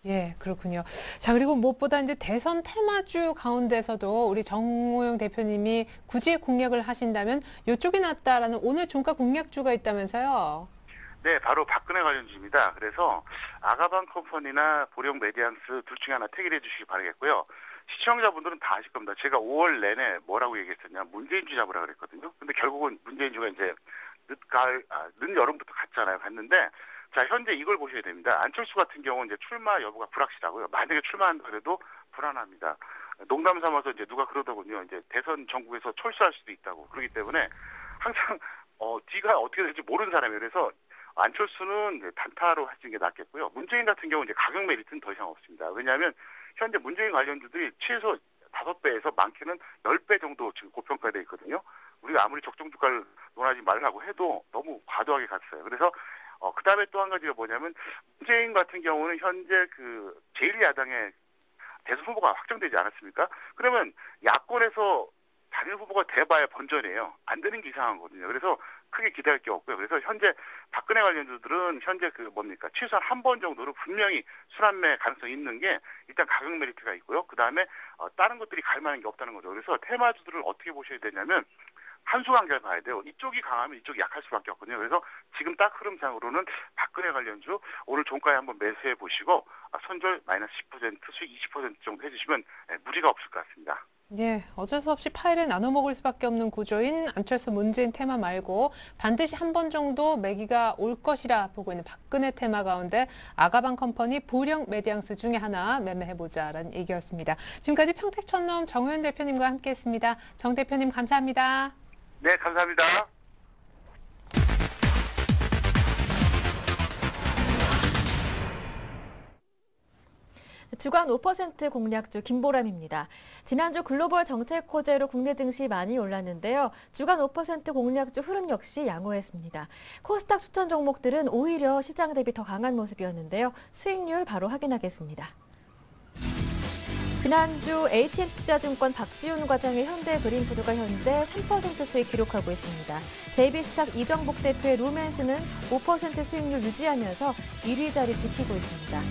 예, 그렇군요. 자, 그리고 무엇보다 이제 대선 테마주 가운데서도 우리 정호영 대표님이 굳이 공략을 하신다면 이쪽이 낫다라는 오늘 종가 공략주가 있다면서요? 네, 바로 박근혜 관련주입니다. 그래서 아가방 컴퍼니나 보령 메디앙스 둘 중에 하나 택일해 주시기 바라겠고요. 시청자분들은 다 아실 겁니다. 제가 5월 내내 뭐라고 얘기했었냐, 문재인주 잡으라 그랬거든요. 근데 결국은 문재인주가 이제 늦 여름부터 갔잖아요. 갔는데 자, 현재 이걸 보셔야 됩니다. 안철수 같은 경우는 이제 출마 여부가 불확실하고요. 만약에 출마한다 그래도 불안합니다. 농담 삼아서 이제 누가 그러더군요. 이제 대선 전국에서 철수할 수도 있다고. 그렇기 때문에 항상 뒤가 어떻게 될지 모르는 사람이에요. 그래서 안철수는 이제 단타로 하시는 게 낫겠고요. 문재인 같은 경우 이제 가격 메리트는 더 이상 없습니다. 왜냐하면 현재 문재인 관련주들이 최소 5배에서 많게는 10배 정도 지금 고평가되어 있거든요. 우리가 아무리 적정주가를 논하지 말라고 해도 너무 과도하게 갔어요. 그래서 그 다음에 또 한 가지가 뭐냐면 문재인 같은 경우는 현재 그 제1야당의 대선 후보가 확정되지 않았습니까? 그러면 야권에서 단일 후보가 돼봐야 번전이에요. 안 되는 게 이상한 거거든요. 그래서 크게 기대할 게 없고요. 그래서 현재 박근혜 관련주들은 현재 최소한 한 번 정도로 분명히 순환매 가능성이 있는 게 일단 가격 메리트가 있고요. 그 다음에 다른 것들이 갈 만한 게 없다는 거죠. 그래서 테마주들을 어떻게 보셔야 되냐면 한수 관계를 봐야 돼요. 이쪽이 강하면 이쪽이 약할 수밖에 없거든요. 그래서 지금 딱 흐름상으로는 박근혜 관련주 오늘 종가에 한번 매수해 보시고 손절 마이너스 10% 수익 20% 정도 해주시면 무리가 없을 것 같습니다. 예, 어쩔 수 없이 파일에 나눠 먹을 수밖에 없는 구조인 안철수 문재인 테마 말고 반드시 한 번 정도 매기가 올 것이라 보고 있는 박근혜 테마 가운데 아가방 컴퍼니 보령 메디앙스 중에 하나 매매해보자라는 얘기였습니다. 지금까지 평택천넘 정호연 대표님과 함께했습니다. 정 대표님 감사합니다. 네, 감사합니다. 주간 5% 공략주 김보람입니다. 지난주 글로벌 정책 호재로 국내 증시 많이 올랐는데요. 주간 5% 공략주 흐름 역시 양호했습니다. 코스닥 추천 종목들은 오히려 시장 대비 더 강한 모습이었는데요. 수익률 바로 확인하겠습니다. 지난주 HMC투자증권 박지훈 과장의 현대그린푸드가 현재 3% 수익 기록하고 있습니다. JB스탁 이정복 대표의 루멘스는 5% 수익률 유지하면서 1위 자리 지키고 있습니다.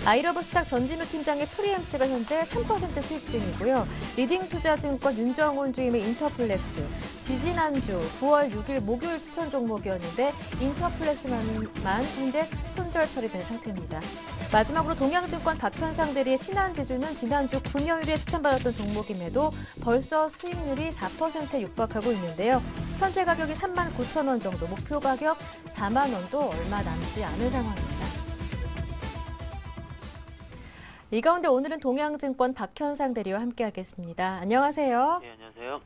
아이러브스탁 전진우 팀장의 프리엠스가 현재 3% 수익 중이고요. 리딩투자증권 윤정훈 주임의 인터플렉스, 지지난주 9월 6일 목요일 추천 종목이었는데 인터플렉스만 현재 손절 처리된 상태입니다. 마지막으로 동양증권 박현상 대리의 신한지주는 지난주 금요일에 추천받았던 종목임에도 벌써 수익률이 4%에 육박하고 있는데요. 현재 가격이 39,000원 정도, 목표 가격 4만 원도 얼마 남지 않은 상황입니다. 이 가운데 오늘은 동양증권 박현상 대리와 함께하겠습니다. 안녕하세요. 네, 안녕하세요.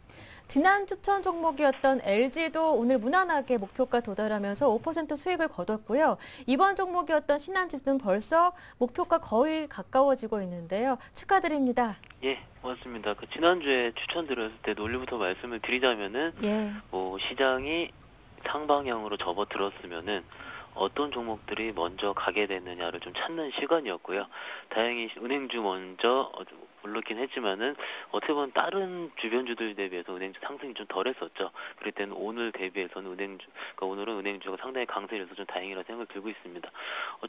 지난 추천 종목이었던 LG도 오늘 무난하게 목표가 도달하면서 5% 수익을 거뒀고요. 이번 종목이었던 신한지수는 벌써 목표가 거의 가까워지고 있는데요. 축하드립니다. 예, 고맙습니다. 지난주에 추천드렸을 때 논리부터 말씀을 드리자면은 시장이 상방향으로 접어들었으면은 어떤 종목들이 먼저 가게 됐느냐를 좀 찾는 시간이었고요. 다행히 은행주 먼저 올랐긴 했지만은 어떻게 보면 다른 주변주들 대비해서 은행주 상승이 좀 덜했었죠. 그럴 때는 오늘 대비해서는 오늘은 은행주가 상당히 강세라서 좀 다행이라 생각을 들고 있습니다.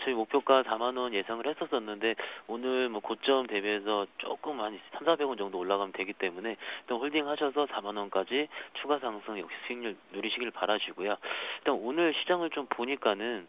저희 목표가 4만 원 예상을 했었었는데 오늘 고점 대비해서 조금 한 3,400원 정도 올라가면 되기 때문에 일단 홀딩하셔서 4만 원까지 추가 상승 역시 수익률 누리시길 바라시고요. 일단 오늘 시장을 좀 보니까는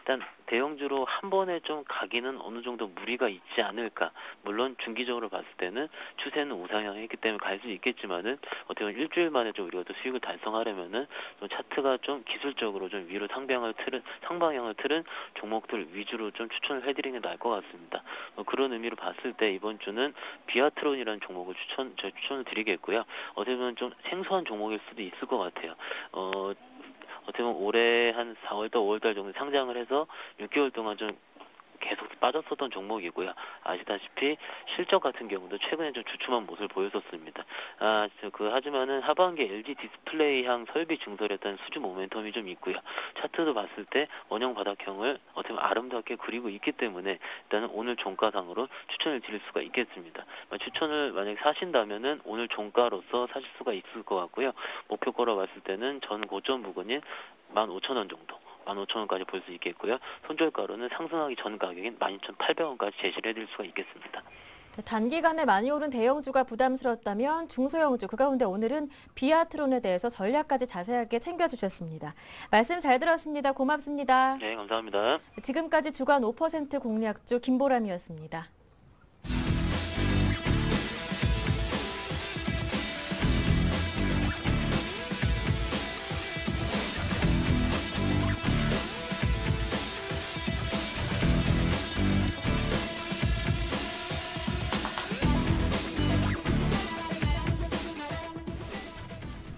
일단 대형주로 한 번에 좀 가기는 어느 정도 무리가 있지 않을까. 물론 중기적으로 봤을 때는 추세는 우상향했기 때문에 갈 수 있겠지만은 어떻게 보면 일주일 만에 좀 우리가 또 수익을 달성하려면은 좀 차트가 좀 기술적으로 좀 위로 상방향을 틀은 종목들 위주로 좀 추천을 해드리는 게 나을 것 같습니다. 그런 의미로 봤을 때 이번 주는 비아트론이라는 종목을 추천을 드리겠고요. 어떻게 보면 좀 생소한 종목일 수도 있을 것 같아요. 어떻게 보면 올해 한 4월달, 5월달 정도 상장을 해서 6개월 동안 좀 계속 빠졌었던 종목이고요. 아시다시피 실적 같은 경우도 최근에 좀 주춤한 모습을 보였었습니다. 하지만은 하반기 LG 디스플레이향 설비 증설했다는 수주 모멘텀이 좀 있고요. 차트도 봤을 때 원형 바닥형을 어떻게 보면 아름답게 그리고 있기 때문에 일단은 오늘 종가상으로 추천을 드릴 수가 있겠습니다. 추천을 만약에 사신다면은 오늘 종가로서 사실 수가 있을 것 같고요. 목표가로 봤을 때는 전 고점 부근인 15,000원 정도. 15,000원까지 볼 수 있겠고요. 손절가로는 상승하기 전 가격인 12,800원까지 제시를 해드릴 수가 있겠습니다. 단기간에 많이 오른 대형주가 부담스럽다면 중소형주, 그 가운데 오늘은 비아트론에 대해서 전략까지 자세하게 챙겨주셨습니다. 말씀 잘 들었습니다. 고맙습니다. 네, 감사합니다. 지금까지 주간 5% 공략주 김보람이었습니다.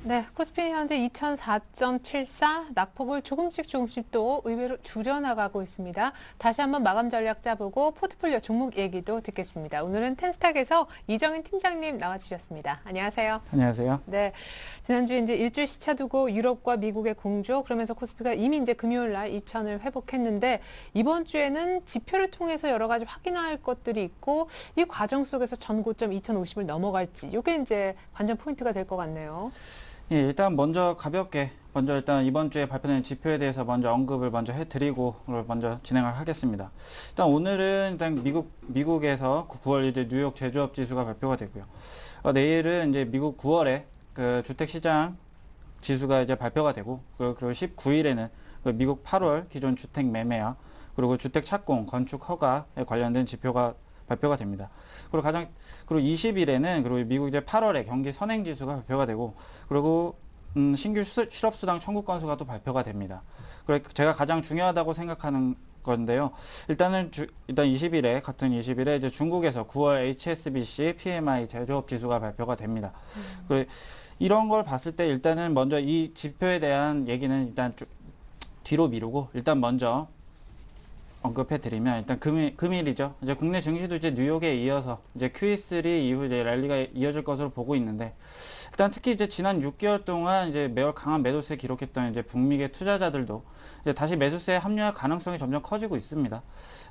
네, 코스피 현재 2004.74, 낙폭을 조금씩 또 의외로 줄여나가고 있습니다. 다시 한번 마감 전략 짜보고 포트폴리오 종목 얘기도 듣겠습니다. 오늘은 텐스탁에서 이정인 팀장님 나와주셨습니다. 안녕하세요. 안녕하세요. 네, 지난주에 이제 일주일 시차 두고 유럽과 미국의 공조, 그러면서 코스피가 이미 이제 금요일 날 2,000을 회복했는데 이번 주에는 지표를 통해서 여러 가지 확인할 것들이 있고 이 과정 속에서 전고점 2,050을 넘어갈지 이게 이제 관전 포인트가 될 것 같네요. 예, 일단 먼저 일단 이번 주에 발표된 지표에 대해서 먼저 언급을 먼저 해드리고 먼저 진행을 하겠습니다. 일단 오늘은 일단 미국에서 9월 이제 뉴욕 제조업 지수가 발표가 되고요. 내일은 이제 미국 9월에 그 주택 시장 지수가 이제 발표가 되고 그리고 19일에는 그 미국 8월 기존 주택 매매와 그리고 주택 착공, 건축 허가에 관련된 지표가 발표가 됩니다. 그리고 20일에는 그리고 미국 이제 8월에 경기 선행 지수가 발표가 되고 그리고 신규 실업수당 청구 건수가 또 발표가 됩니다. 그리고 제가 가장 중요하다고 생각하는 건데요. 일단 20일에 같은 20일에 이제 중국에서 9월 HSBC PMI 제조업 지수가 발표가 됩니다. 이런 걸 봤을 때 일단은 먼저 이 지표에 대한 얘기는 일단 뒤로 미루고 일단 먼저 언급해 드리면 일단 금일이죠. 이제 국내 증시도 이제 뉴욕에 이어서 이제 QE3 이후 이제 랠리가 이어질 것으로 보고 있는데 일단 특히 이제 지난 6개월 동안 이제 매월 강한 매도세 기록했던 이제 북미계 투자자들도 이제 다시 매수세에 합류할 가능성이 점점 커지고 있습니다.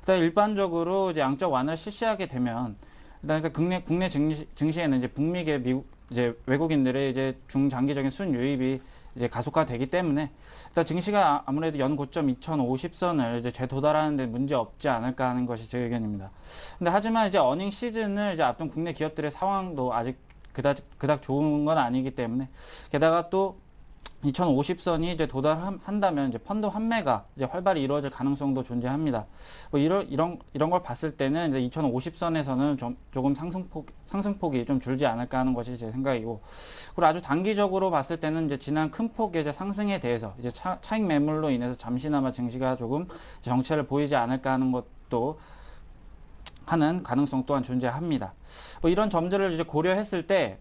일단 일반적으로 이제 양적 완화를 실시하게 되면 일단 국내 증시에는 이제 북미계 이제 외국인들의 이제 중장기적인 순유입이 이제 가속화되기 때문에 일단 증시가 아무래도 연고점 2050선을 이제 재도달하는 데 문제 없지 않을까 하는 것이 제 의견입니다. 근데 하지만 이제 어닝 시즌을 이제 앞둔 국내 기업들의 상황도 아직 그닥 좋은 건 아니기 때문에 게다가 또 2050선이 이제 도달한다면 이제 펀드 환매가 이제 활발히 이루어질 가능성도 존재합니다. 이런 걸 봤을 때는 이제 2050선에서는 조금 상승폭이 좀 줄지 않을까 하는 것이 제 생각이고, 그리고 아주 단기적으로 봤을 때는 이제 지난 큰 폭의 이제 상승에 대해서 이제 차익 매물로 인해서 잠시나마 증시가 조금 정체를 보이지 않을까 하는 것도 하는 가능성 또한 존재합니다. 이런 점들을 이제 고려했을 때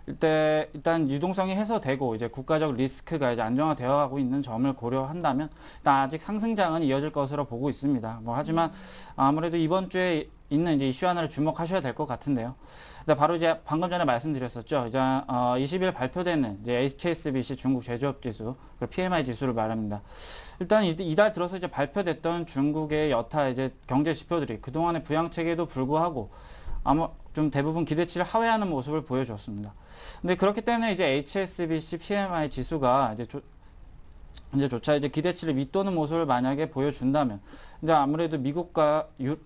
일단 유동성이 해소되고 이제 국가적 리스크가 이제 안정화되어 가고 있는 점을 고려한다면 일단 아직 상승장은 이어질 것으로 보고 있습니다. 하지만 아무래도 이번 주에 있는 이제 이슈 하나를 주목하셔야 될 것 같은데요. 바로 이제 방금 전에 말씀드렸었죠. 이제 20일 발표되는 이제 HSBC 중국 제조업 지수, PMI 지수를 말합니다. 일단 이달 들어서 이제 발표됐던 중국의 여타 이제 경제 지표들이 그동안의 부양책에도 불구하고 아마 좀 대부분 기대치를 하회하는 모습을 보여줬습니다. 근데 그렇기 때문에 이제 HSBC PMI 지수가 조차 이제 기대치를 밑도는 모습을 만약에 보여준다면, 이제 아무래도 미국과 이제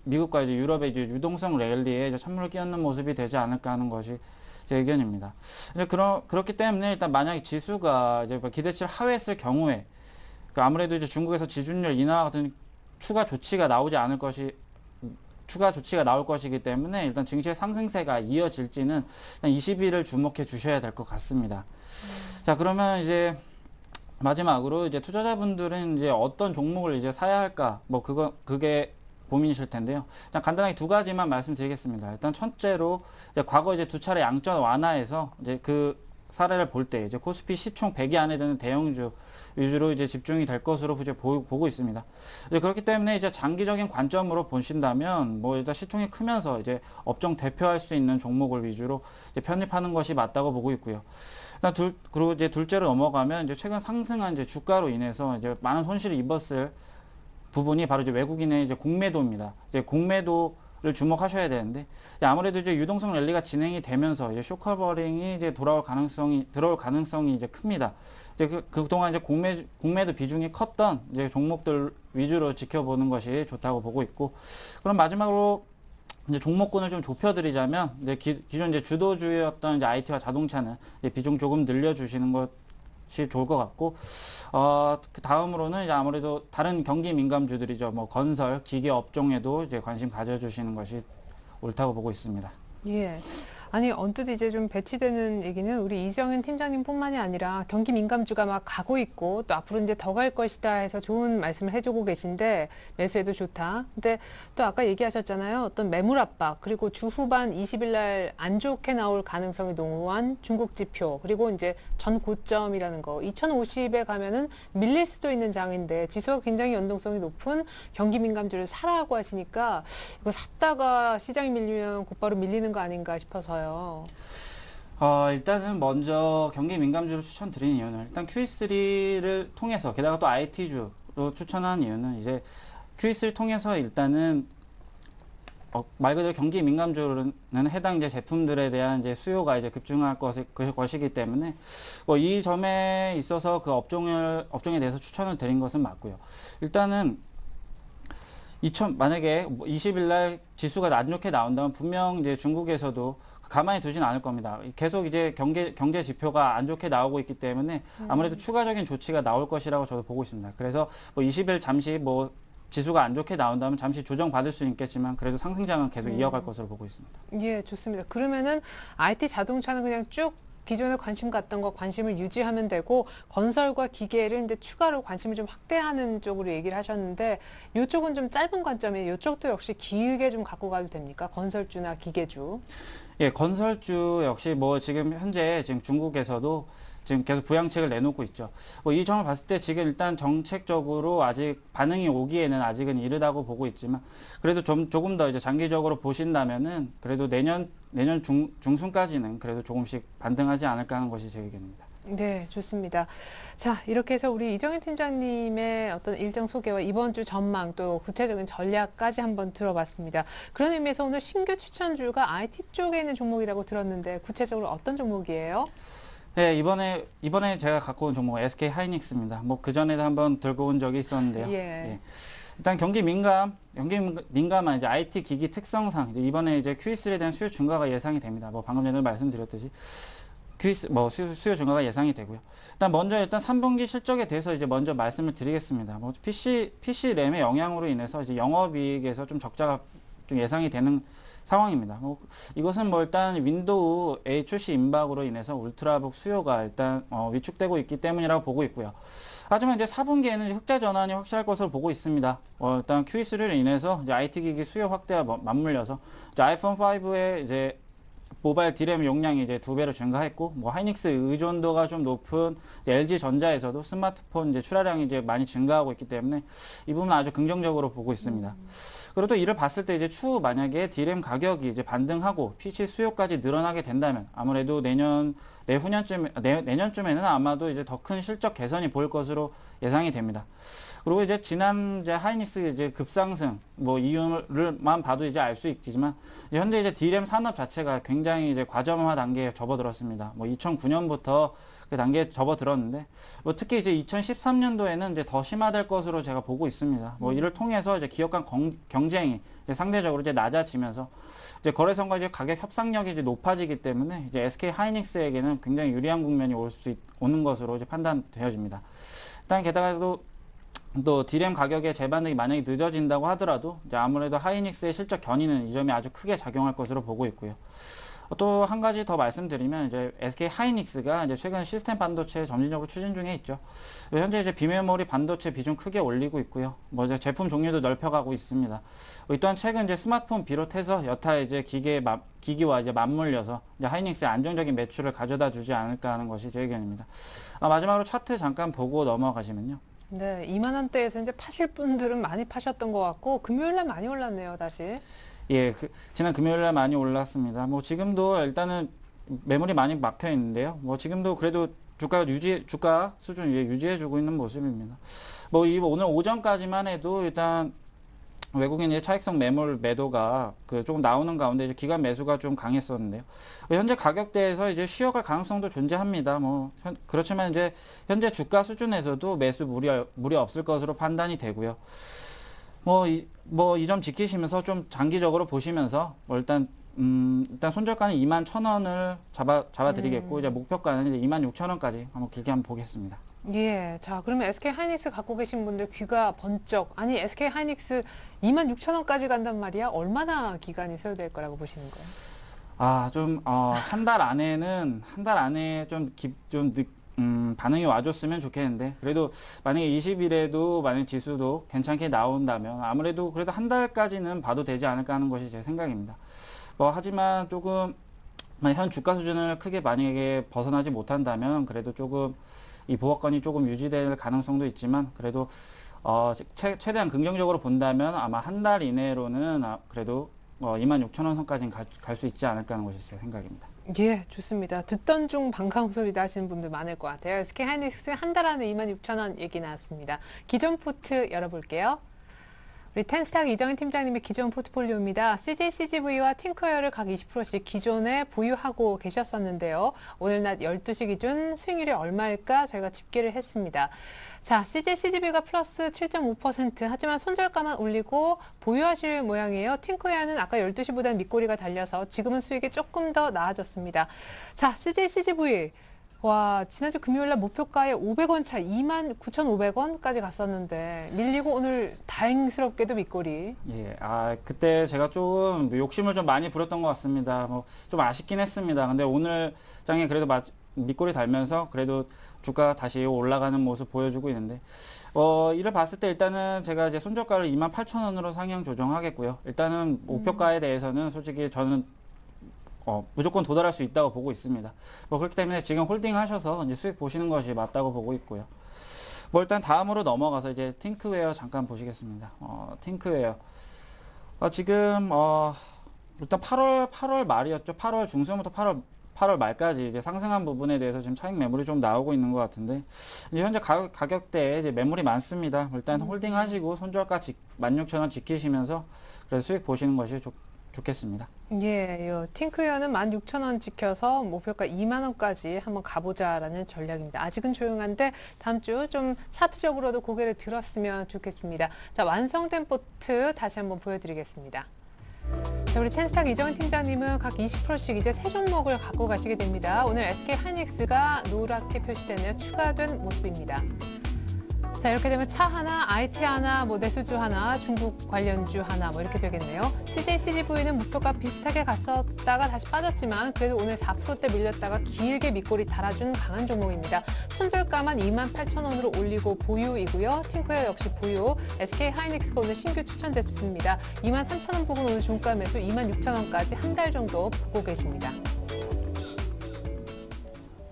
유럽의 이제 유동성 랠리에 이제 찬물을 끼얹는 모습이 되지 않을까 하는 것이 제 의견입니다. 이제 그렇기 때문에 일단 만약에 지수가 이제 기대치를 하회했을 경우에, 아무래도 이제 중국에서 지준율 인하 같은 추가 조치가 나올 것이기 때문에 일단 증시의 상승세가 이어질지는 일단 20일을 주목해 주셔야 될 것 같습니다. 자, 그러면 이제 마지막으로 이제 투자자분들은 이제 어떤 종목을 이제 사야 할까? 뭐 그게 고민이실 텐데요. 일단 간단하게 두 가지만 말씀드리겠습니다. 일단 첫째로 이제 과거 이제 두 차례 양적 완화에서 이제 그 사례를 볼 때 이제 코스피 시총 100위 안에 드는 대형주 위주로 이제 집중이 될 것으로 이제 보고 있습니다. 이제 그렇기 때문에 이제 장기적인 관점으로 보신다면 뭐 일단 시총이 크면서 이제 업종 대표할 수 있는 종목을 위주로 이제 편입하는 것이 맞다고 보고 있고요. 일단 그리고 이제 둘째로 넘어가면 이제 최근 상승한 이제 주가로 인해서 이제 많은 손실을 입었을 부분이 바로 이제 외국인의 이제 공매도입니다. 이제 공매도를 주목하셔야 되는데 아무래도 이제 유동성 랠리가 진행이 되면서 이제 쇼커버링이 이제 들어올 가능성이 이제 큽니다. 이제 그동안 이제 공매도 비중이 컸던 이제 종목들 위주로 지켜보는 것이 좋다고 보고 있고, 그럼 마지막으로 이제 종목군을 좀 좁혀드리자면 이제 기존 이제 주도주였던 이제 IT와 자동차는 이제 비중 조금 늘려주시는 것이 좋을 것 같고, 그 다음으로는 이제 아무래도 다른 경기 민감주들이죠. 뭐 건설, 기계 업종에도 이제 관심 가져주시는 것이 옳다고 보고 있습니다. 예. 아니, 언뜻 이제 좀 배치되는 얘기는 우리 이정현 팀장님뿐만이 아니라 경기 민감주가 막 가고 있고 또 앞으로 이제 더 갈 것이다 해서 좋은 말씀을 해주고 계신데 매수해도 좋다. 근데 또 아까 얘기하셨잖아요. 어떤 매물 압박 그리고 주 후반 20일 날 안 좋게 나올 가능성이 농후한 중국 지표 그리고 이제 전 고점이라는 거 2050에 가면은 밀릴 수도 있는 장인데 지수가 굉장히 연동성이 높은 경기 민감주를 사라고 하시니까 이거 샀다가 시장이 밀리면 곧바로 밀리는 거 아닌가 싶어서요. 일단은 먼저 경기 민감주를 추천드리는 이유는 일단 QE3를 통해서 게다가 또 IT주로 추천한 이유는 이제 QE3를 통해서 일단은 말 그대로 경기 민감주는 해당 이제 제품들에 대한 이제 수요가 이제 급증할 것이기 때문에 뭐 이 점에 있어서 그 업종에 대해서 추천을 드린 것은 맞고요. 일단은 만약에 20일 날 지수가 안 좋게 나온다면 분명 이제 중국에서도 가만히 두진 않을 겁니다. 계속 이제 경제 지표가 안 좋게 나오고 있기 때문에 아무래도 추가적인 조치가 나올 것이라고 저도 보고 있습니다. 그래서 뭐 20일 잠시 뭐 지수가 안 좋게 나온다면 잠시 조정받을 수는 있겠지만 그래도 상승장은 계속 이어갈 것으로 보고 있습니다. 예, 좋습니다. 그러면은 IT 자동차는 그냥 쭉 기존에 관심 갖던 거 관심을 유지하면 되고 건설과 기계를 이제 추가로 관심을 좀 확대하는 쪽으로 얘기를 하셨는데 이쪽은 좀 짧은 관점이에요. 이쪽도 역시 길게 좀 갖고 가도 됩니까? 건설주나 기계주. 예, 건설주 역시 뭐 지금 중국에서도 지금 계속 부양책을 내놓고 있죠. 뭐 이 점을 봤을 때 지금 일단 정책적으로 아직 반응이 오기에는 아직은 이르다고 보고 있지만 그래도 조금 더 이제 장기적으로 보신다면은 그래도 내년 중순까지는 그래도 조금씩 반등하지 않을까 하는 것이 제 의견입니다. 네, 좋습니다. 자, 이렇게 해서 우리 이정현 팀장님의 어떤 일정 소개와 이번 주 전망 또 구체적인 전략까지 한번 들어봤습니다. 그런 의미에서 오늘 신규 추천주가 IT 쪽에 있는 종목이라고 들었는데 구체적으로 어떤 종목이에요? 네, 이번에 제가 갖고 온 종목은 SK 하이닉스입니다. 뭐 그전에도 한번 들고 온 적이 있었는데요. 예. 일단 경기 민감한 이제 IT 기기 특성상 이번에 이제 QE3에 대한 수요 증가가 예상이 됩니다. 뭐 방금 전에 말씀드렸듯이 수요 증가가 예상이 되고요. 일단 3분기 실적에 대해서 이제 먼저 말씀을 드리겠습니다. 뭐 PC 램의 영향으로 인해서 이제 영업이익에서 좀 적자가 좀 예상이 되는 상황입니다. 이것은 일단 윈도우 8 출시 임박으로 인해서 울트라북 수요가 일단 위축되고 있기 때문이라고 보고 있고요. 하지만 이제 4분기에는 흑자 전환이 확실할 것으로 보고 있습니다. 일단 QE3로 인해서 이제 IT 기기 수요 확대와 맞물려서 이제 아이폰 5의 이제 모바일 D램 용량이 이제 2배로 증가했고, 뭐 하이닉스 의존도가 좀 높은 LG 전자에서도 스마트폰 이제 출하량이 이제 많이 증가하고 있기 때문에 이 부분은 아주 긍정적으로 보고 있습니다. 그리고 또 이를 봤을 때 이제 추후 만약에 D램 가격이 이제 반등하고 PC 수요까지 늘어나게 된다면 아무래도 내년쯤에는 아마도 이제 더 큰 실적 개선이 보일 것으로 예상이 됩니다. 그리고 이제 지난 이제 하이닉스 이제 급상승 뭐 이유를만 봐도 이제 알 수 있지만 현재 이제 D램 산업 자체가 굉장히 이제 과점화 단계에 접어들었습니다. 뭐 2009년부터 그 단계에 접어들었는데 뭐 특히 이제 2013년도에는 이제 더 심화될 것으로 제가 보고 있습니다. 뭐 이를 통해서 이제 기업 간 경쟁이 이제 상대적으로 이제 낮아지면서 이제 거래선과 이제 가격 협상력이 이제 높아지기 때문에 이제 SK 하이닉스에게는 굉장히 유리한 국면이 오는 것으로 이제 판단되어집니다. 일단 게다가 또 또 디램 가격의 재반등이 만약에 늦어진다고 하더라도 이제 아무래도 하이닉스의 실적 견인은 이 점이 아주 크게 작용할 것으로 보고 있고요. 또 한 가지 더 말씀드리면 이제 SK 하이닉스가 이제 최근 시스템 반도체 점진적으로 추진 중에 있죠. 현재 이제 비메모리 반도체 비중 크게 올리고 있고요. 뭐 이제 제품 종류도 넓혀가고 있습니다. 이 또한 최근 이제 스마트폰 비롯해서 여타 이제 기기와 이제 맞물려서 이제 하이닉스의 안정적인 매출을 가져다 주지 않을까 하는 것이 제 의견입니다. 마지막으로 차트 잠깐 보고 넘어가시면요. 네, 2만 원대에서 이제 파실 분들은 많이 파셨던 것 같고 금요일 날 많이 올랐네요, 다시. 예, 지난 금요일날 많이 올랐습니다. 뭐 지금도 일단은 매물이 많이 막혀 있는데요. 뭐 지금도 그래도 주가 수준 유지해주고 있는 모습입니다. 뭐 오늘 오전까지만 해도 일단 외국인의 차익성 매물 매도가 조금 나오는 가운데 이제 기관 매수가 좀 강했었는데요. 현재 가격대에서 이제 쉬어갈 가능성도 존재합니다. 뭐 그렇지만 이제 현재 주가 수준에서도 매수 무리 없을 것으로 판단이 되고요. 이 점 지키시면서 좀 장기적으로 보시면서 일단 손절가는 21,000원을 잡아드리겠고 이제 목표가는 이제 26,000원까지 한번 길게 한번 보겠습니다. 예, 자 그러면 SK 하이닉스 갖고 계신 분들 귀가 번쩍, 아니 SK 하이닉스 26,000원까지 간단 말이야? 얼마나 기간이 소요될 거라고 보시는 거예요? 한 달 안에 반응이 와줬으면 좋겠는데, 그래도 만약에 20일에도 만약 지수도 괜찮게 나온다면 아무래도 그래도 한 달까지는 봐도 되지 않을까 하는 것이 제 생각입니다. 하지만 조금 현 주가 수준을 크게 만약에 벗어나지 못한다면 그래도 조금 이 보합권이 조금 유지될 가능성도 있지만, 그래도 최대한 긍정적으로 본다면 아마 한 달 이내로는 그래도 26,000원 선까지는 갈 수 있지 않을까 하는 것이 제 생각입니다. 예, 좋습니다. 듣던 중 반가운 소리 하시는 분들 많을 것 같아요. SK 하이닉스 한 달 안에 26,000원 얘기 나왔습니다. 기존 포트 열어볼게요. 우리 텐스탁 이정인 팀장님의 기존 포트폴리오입니다. CJ, CGV와 팅커웨어를 각 20%씩 기존에 보유하고 계셨었는데요. 오늘 낮 12시 기준 수익률이 얼마일까 저희가 집계를 했습니다. 자, CJ, CGV가 플러스 7.5%, 하지만 손절가만 올리고 보유하실 모양이에요. 팅커웨어는 아까 12시보다는 밑꼬리가 달려서 지금은 수익이 조금 더 나아졌습니다. 자, CJ, CGV. 와, 지난주 금요일날 목표가에 500원 차 29,500원까지 갔었는데 밀리고 오늘 다행스럽게도 밑꼬리. 예, 그때 제가 좀 욕심을 좀 많이 부렸던 것 같습니다. 좀 아쉽긴 했습니다. 근데 오늘 장에 그래도 밑꼬리 달면서 그래도 주가 다시 올라가는 모습 보여주고 있는데, 이를 봤을 때 일단은 제가 이제 손절가를 28,000원으로 상향 조정하겠고요. 일단은 목표가에 대해서는 솔직히 저는 무조건 도달할 수 있다고 보고 있습니다. 그렇기 때문에 지금 홀딩 하셔서 이제 수익 보시는 것이 맞다고 보고 있고요. 일단 다음으로 넘어가서 이제 팅크웨어 잠깐 보시겠습니다. 팅크웨어. 지금, 일단 8월 말이었죠. 8월 중순부터 8월 말까지 이제 상승한 부분에 대해서 지금 차익 매물이 좀 나오고 있는 것 같은데, 이제 현재 가격대에 이제 매물이 많습니다. 일단 홀딩 하시고 손절가 16,000원 지키시면서 그래서 수익 보시는 것이 좋겠습니다. 예, 요 팅크웨어는 16,000원 지켜서 목표가 2만 원까지 한번 가보자라는 전략입니다. 아직은 조용한데 다음 주 좀 차트적으로도 고개를 들었으면 좋겠습니다. 자, 완성된 포트 다시 한번 보여드리겠습니다. 자, 우리 텐스탁 이정인 팀장님은 각 20%씩 이제 세 종목을 갖고 가시게 됩니다. 오늘 SK 하이닉스가 노랗게 표시되는 추가된 모습입니다. 자, 이렇게 되면 차 하나, IT 하나, 내수주 하나, 중국 관련주 하나 이렇게 되겠네요. CJ, CGV는 목표가 비슷하게 갔었다가 다시 빠졌지만 그래도 오늘 4%대 밀렸다가 길게 밑꼬리 달아준 강한 종목입니다. 손절가만 28,000원으로 올리고 보유이고요. 팅커웨어 역시 보유. SK 하이닉스가 오늘 신규 추천됐습니다. 23,000원 부근 오늘 중가 매수 26,000원까지 한 달 정도 보고 계십니다.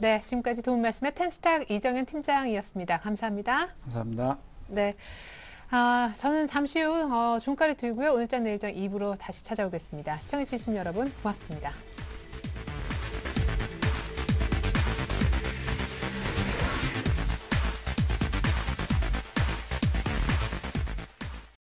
네, 지금까지 도움 말씀의 텐스탁 이정현 팀장이었습니다. 감사합니다. 감사합니다. 네, 저는 잠시 후 종가를 들고요. 오늘장 내일장 2부로 다시 찾아오겠습니다. 시청해주신 여러분 고맙습니다.